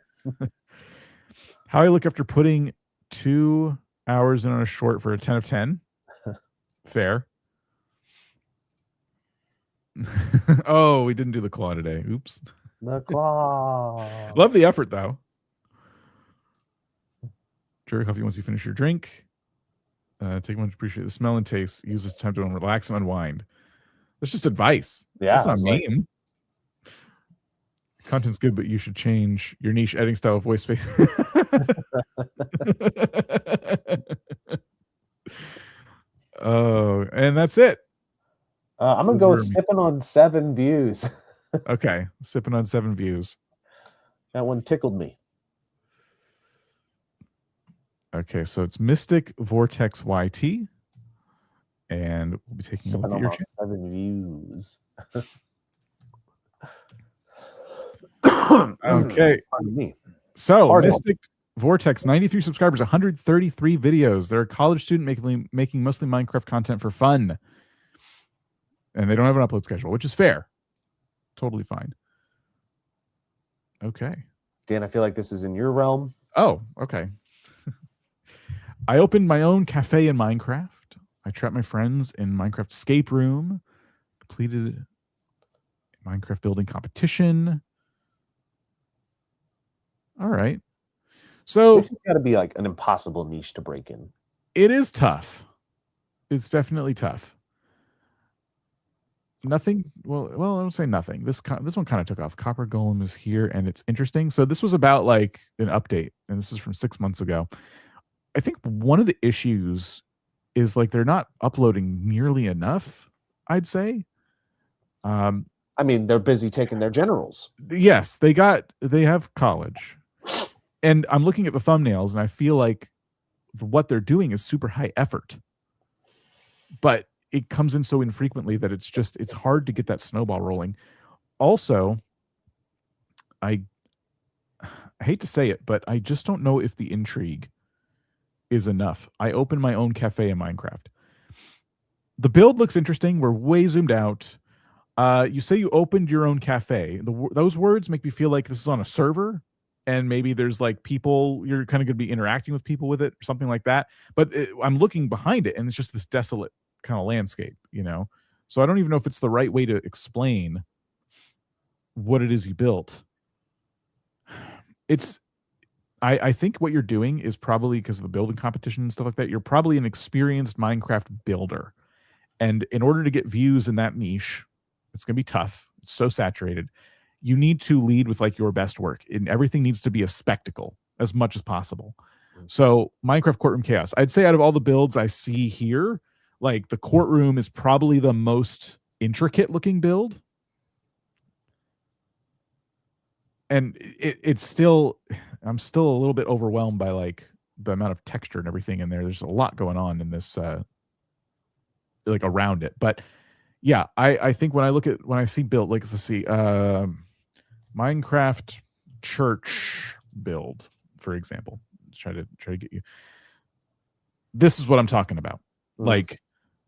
How I look after putting 2 hours in on a short for a 10 of 10. Fair. Oh, we didn't do the claw today. Oops. The claw. Love the effort though. Jerry coffee once you finish your drink. Take one to appreciate the smell and taste. Use this time to relax and unwind. That's just advice. Yeah. That's not meme. Content's good, but you should change your niche editing style, voice, face. Oh, and that's it. I'm gonna go with sipping on 7 views. Okay, sipping on 7 views. That one tickled me. Okay, so it's Mystic Vortex YT, and we'll be taking a look at your channel. 7 views. Okay, so Mystic Vortex, 93 subscribers, 133 videos. They're a college student making mostly Minecraft content for fun, and they don't have an upload schedule, which is fair. Totally fine. Okay, Dan, I feel like this is in your realm. Oh, okay. I opened my own cafe in Minecraft. I trapped my friends in Minecraft escape room. Completed a Minecraft building competition. All right. So this has got to be like an impossible niche to break in. It is tough. It's definitely tough. Nothing. Well, I would say nothing. This one kind of took off. Copper Golem is here, and it's interesting. So this was about like an update, and this is from 6 months ago. I think one of the issues is like they're not uploading nearly enough, I'd say. I mean, they're busy taking their generals. Yes, they have college. And I'm looking at the thumbnails and I feel like what they're doing is super high effort. But it comes in so infrequently that it's hard to get that snowball rolling. Also, I hate to say it, but I just don't know if the intrigue is enough. I opened my own cafe in Minecraft. The build looks interesting. We're way zoomed out. You say you opened your own cafe. Those words make me feel like this is on a server, and maybe there's like people, you're kind of going to be interacting with people with it, or something like that. But I'm looking behind it, and it's just this desolate kind of landscape, you know? So I don't even know if it's the right way to explain what it is you built. I think what you're doing is probably because of the building competition and stuff like that. You're probably an experienced Minecraft builder. And in order to get views in that niche, it's going to be tough. It's so saturated. You need to lead with like your best work, and everything needs to be a spectacle as much as possible. So Minecraft Courtroom Chaos, I'd say out of all the builds I see here, like the courtroom is probably the most intricate looking build. And it's still, I'm still a little bit overwhelmed by like the amount of texture and everything in there. There's a lot going on in this, like around it. But yeah, I think when I see build, like let's see, Minecraft church build, for example. Try to get you. This is what I'm talking about. Like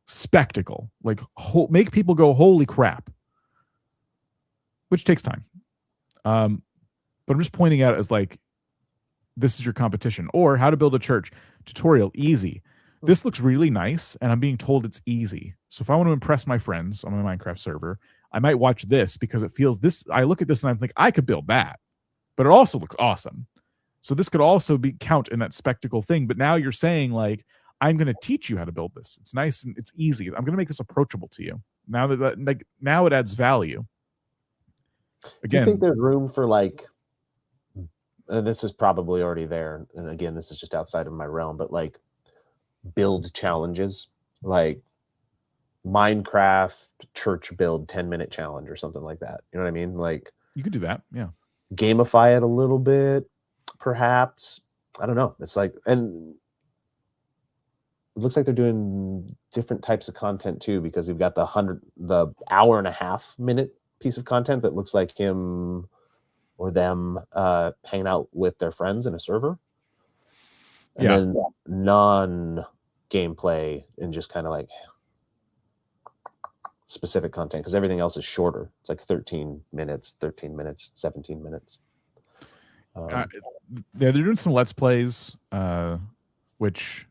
spectacle, like make people go, holy crap, which takes time. But I'm just pointing out as like, this is your competition. Or how to build a church tutorial, easy. This looks really nice, and I'm being told it's easy. So if I want to impress my friends on my Minecraft server, I might watch this because it feels this. I look at this and I'm like, I could build that, but it also looks awesome. So this could also be count in that spectacle thing. But now you're saying like, I'm going to teach you how to build this. It's nice and it's easy. I'm going to make this approachable to you. Now that like now it adds value. Again, do you think there's room for like? This is probably already there, and again, this is just outside of my realm. But like, build challenges, like Minecraft church build 10-minute challenge or something like that. You know what I mean? Like you could do that. Yeah. Gamify it a little bit, perhaps. I don't know. It's like, and it looks like they're doing different types of content too, because we've got the 1.5-minute piece of content that looks like him or them hanging out with their friends in a server. And then non-gameplay and just kind of like specific content, because everything else is shorter. It's like 13 minutes, 17 minutes. They're doing some Let's Plays, which,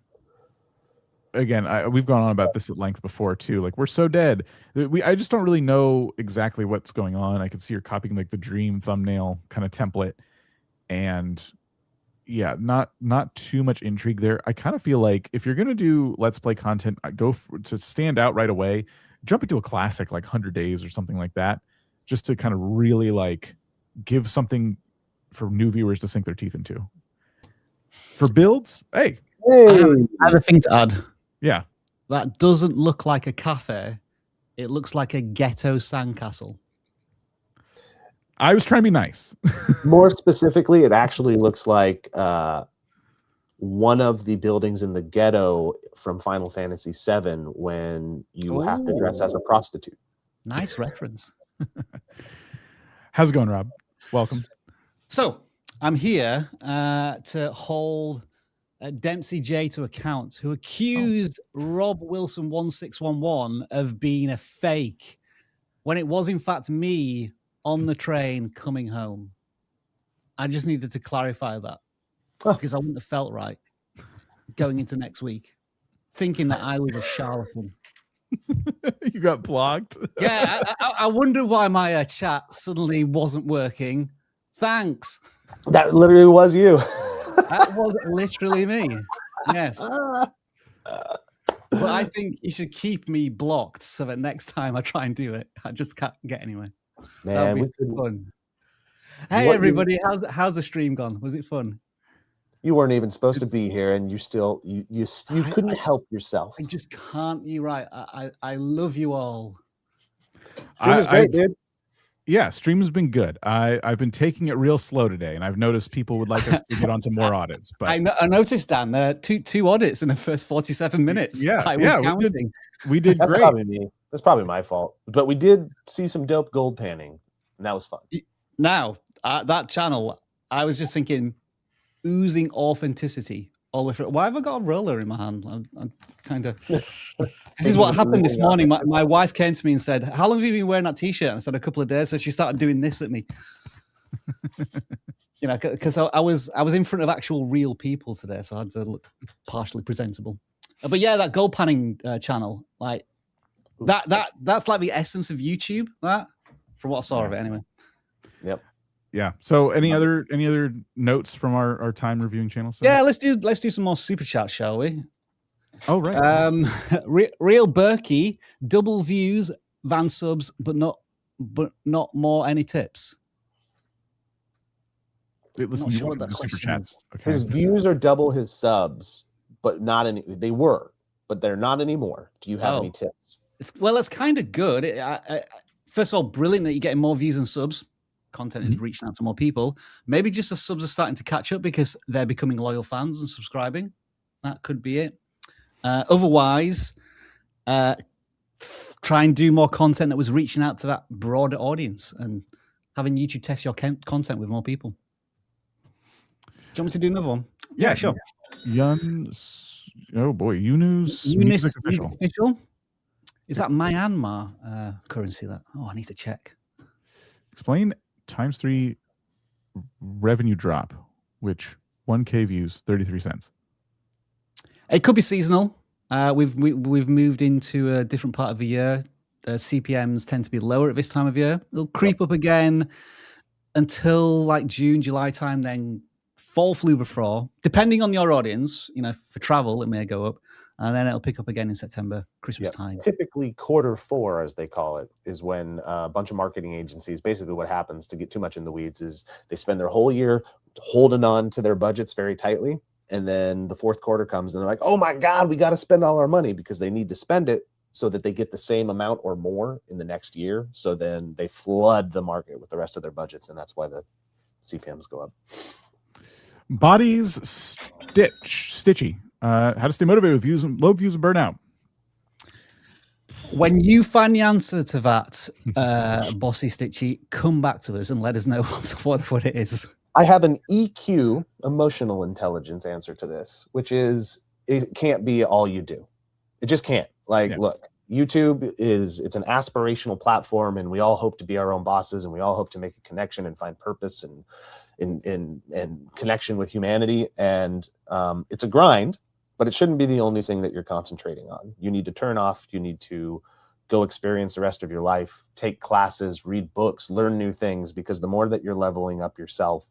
again, we've gone on about this at length before too. Like, we're so dead. I just don't really know exactly what's going on. I could see you're copying like the dream thumbnail kind of template, and yeah, not too much intrigue there. I kind of feel like if you're gonna do Let's Play content, to stand out right away, jump into a classic like 100 Days or something like that, just to kind of really like give something for new viewers to sink their teeth into. For builds, hey, I have a thing to add. Yeah. That doesn't look like a cafe. It looks like a ghetto sandcastle. I was trying to be nice. More specifically, it actually looks like one of the buildings in the ghetto from Final Fantasy VII when you have to dress as a prostitute. Nice reference. How's it going, Rob? Welcome. So I'm here to hold Dempsey J to account, who accused Rob Wilson 1611 of being a fake when it was in fact me on the train coming home. I just needed to clarify that because I wouldn't have felt right going into next week thinking that I was a charlatan. You got blocked. Yeah, I wonder why my chat suddenly wasn't working. Thanks. That literally was you. That was literally me. Yes. But I think you should keep me blocked so that next time I try and do it, I just can't get anywhere. Man, That'd be fun. Hey, everybody, how's the stream gone? Was it fun? You weren't even supposed to be here, and you couldn't help yourself. I just can't. You're right. I love you all. Stream was great, dude. Yeah, stream has been good. I've been taking it real slow today, and I've noticed people would like us to get onto more audits. But I noticed, Dan, two audits in the first 47 minutes. Yeah, we did That's great. Probably me. That's probably my fault. But we did see some dope gold panning, and that was fun. Now, that channel, I was just thinking, oozing authenticity all the way through. Why have I got a roller in my hand? I'm kind of... This is what happened this morning. My wife came to me and said, how long have you been wearing that t-shirt? And I said, a couple of days. So she started doing this at me. You know, because I was in front of actual real people today, so I had to look partially presentable. But yeah, that gold panning channel, like that's like the essence of YouTube. That, from what I saw of it, anyway. Yep. Yeah. So any other notes from our time reviewing channel? So? Yeah, let's do some more super chats, shall we? Oh, right. Real Berkey, double views, van subs, but not more. Any tips? Wait, listen, you want the super chats. Okay. His views are double his subs, but not any. They were, but they're not anymore. Do you have any tips? It's kind of good. First of all, brilliant that you're getting more views and subs. Content is reaching out to more people. Maybe just the subs are starting to catch up because they're becoming loyal fans and subscribing. That could be it. Otherwise, try and do more content that was reaching out to that broader audience and having YouTube test your content with more people. Do you want me to do another one? Yeah, sure. Yun Oh boy, Yunus Music Official. Official. Is that Myanmar currency? That I need to check. Explain ×3 revenue drop, which 1K views, 33 cents. It could be seasonal. We've moved into a different part of the year. CPMs tend to be lower at this time of year. They'll creep up again until like June, July time, then fall through the floor. Depending on your audience, for travel, it may go up, and then it'll pick up again in September, Christmas time. Typically, Q4, as they call it, is when a bunch of marketing agencies, basically what happens, to get too much in the weeds, is they spend their whole year holding on to their budgets very tightly. And then the Q4 comes and they're like, oh my God, we got to spend all our money, because they need to spend it so that they get the same amount or more in the next year. So then they flood the market with the rest of their budgets. And that's why the CPMs go up. Bodies Stitchy. How to stay motivated with low views and burnout. When you find the answer to that, Bossy Stitchy, come back to us and let us know what it is. I have an EQ, emotional intelligence, answer to this, which is it can't be all you do. It just can't. Look, YouTube it's an aspirational platform, and we all hope to be our own bosses, and we all hope to make a connection and find purpose and in connection with humanity. And it's a grind, but it shouldn't be the only thing that you're concentrating on. You need to turn off. You need to go experience the rest of your life, take classes, read books, learn new things, because the more that you're leveling up yourself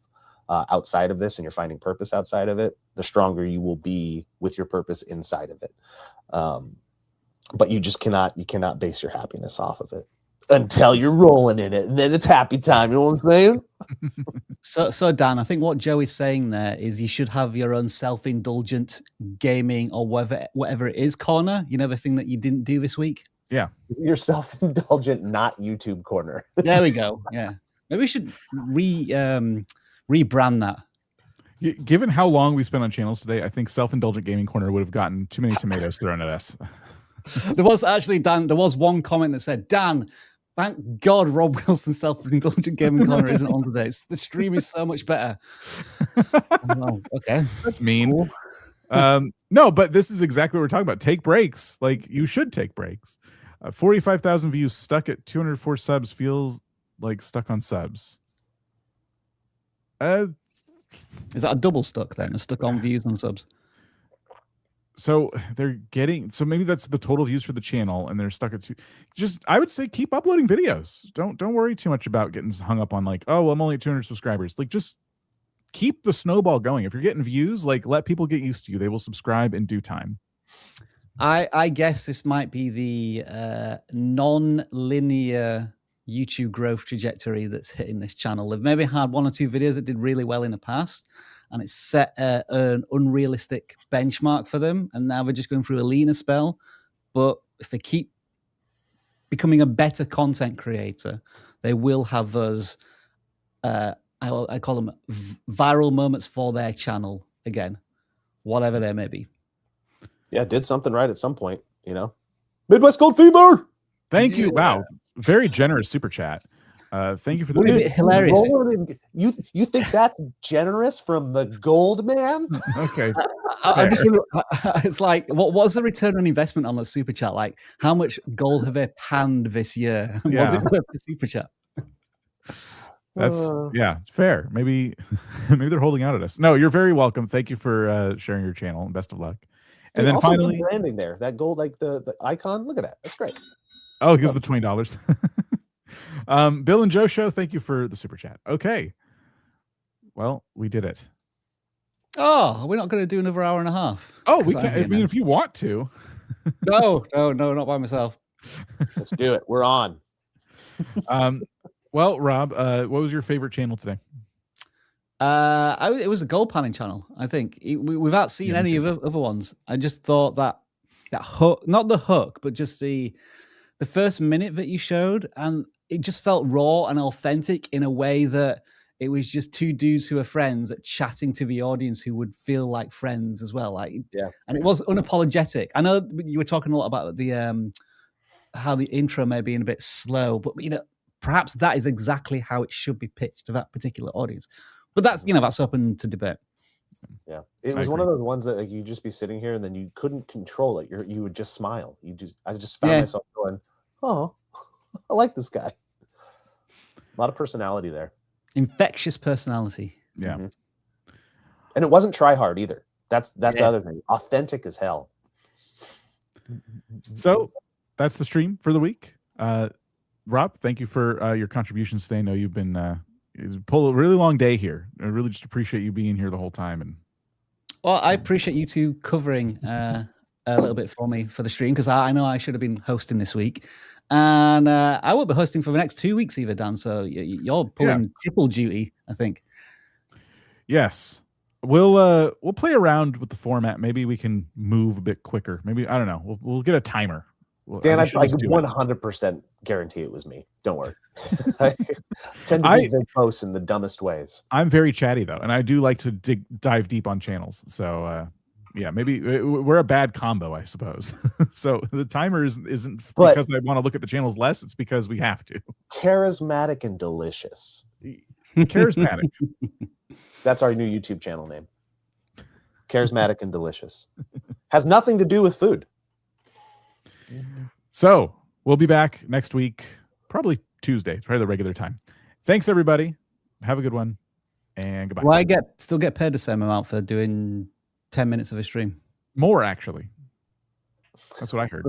outside of this and you're finding purpose outside of it, the stronger you will be with your purpose inside of it. But you just cannot base your happiness off of it until you're rolling in it, and then it's happy time. You know what I'm saying? So Dan, I think what Joe is saying there is you should have your own self-indulgent gaming or whatever it is corner. The thing that you didn't do this week. Yeah, your self-indulgent, not YouTube corner. There we go. Yeah, maybe we should rebrand that. Given how long we spent on channels today, I think self-indulgent gaming corner would have gotten too many tomatoes thrown at us. There was actually, Dan, there was one comment that said, Dan, thank God Rob Wilson's self-indulgent gaming corner isn't on today. The stream is so much better. Oh, okay. That's mean. Cool. No, but this is exactly what we're talking about. Take breaks. You should take breaks. 45,000 views, stuck at 204 subs, feels like stuck on subs. Is that a double stuck then? A stuck on views and subs? So maybe that's the total views for the channel, and they're stuck at 2. I would say keep uploading videos. Don't worry too much about getting hung up on I'm only at 200 subscribers. Just keep the snowball going. If you're getting views, let people get used to you. They will subscribe in due time. I guess this might be the non-linear YouTube growth trajectory that's hitting this channel. They've maybe had 1 or 2 videos that did really well in the past, and it's set an unrealistic benchmark for them, and now they're just going through a leaner spell. But if they keep becoming a better content creator, they will have those, I call them viral moments for their channel again, whatever they may be. Yeah, did something right at some point, Midwest Gold Fever! Thank you. Wow. Very generous super chat. Thank you for the hilarious. You think that's generous from the gold man? Okay. I just wonder, it's what's the return on investment on the super chat? How much gold have they panned this year? Yeah. Was it worth the super chat? That's fair. Maybe they're holding out at us. No, you're very welcome. Thank you for sharing your channel, and best of luck. Dude, and then also finally, branding there, that gold, the icon. Look at that. That's great. Oh, because the $20. Bill and Joe Show, thank you for the super chat. Okay. Well, we did it. Oh, we're not going to do another hour and a half. Oh, we can. If you want to. No, not by myself. Let's do it. We're on. Well, Rob, what was your favorite channel today? It was a gold panning channel, I think. Without seeing any of the other ones, I just thought that hook, not the hook, but just the first minute that you showed, and it just felt raw and authentic in a way that it was just 2 dudes who are friends chatting to the audience who would feel like friends as well. And it was unapologetic. I know you were talking a lot about the how the intro may be a bit slow, but perhaps that is exactly how it should be pitched to that particular audience. But that's that's open to debate. Yeah, it was one of those ones that like you just be sitting here and then you couldn't control it. You would just smile. I just found myself going, "Oh, I like this guy." A lot of personality there. Infectious personality. Yeah. Mm-hmm. And it wasn't try hard either. That's the other thing. Authentic as hell. So that's the stream for the week. Rob, thank you for your contributions today. I know you've been pulled a really long day here. I really just appreciate you being here the whole time. And well, I appreciate you two covering a little bit for me for the stream, because I know I should have been hosting this week, and I will be hosting for the next 2 weeks either, Dan. So you're pulling triple duty, I think. Yes. We'll play around with the format. Maybe we can move a bit quicker. Maybe, I don't know. We'll get a timer. Dan, I 100% guarantee it was me. Don't worry. I tend to be verbose in the dumbest ways. I'm very chatty though, and I do like to dive deep on channels. So yeah, maybe we're a bad combo, I suppose. So the timer isn't because I want to look at the channels less. It's because we have to. Charismatic and delicious. Charismatic. That's our new YouTube channel name. Charismatic and delicious. Has nothing to do with food. So we'll be back next week, probably Tuesday, probably the regular time. Thanks, everybody. Have a good one, and goodbye. Well, I still get paid the same amount for doing 10 minutes of a stream. More, actually. That's what I heard.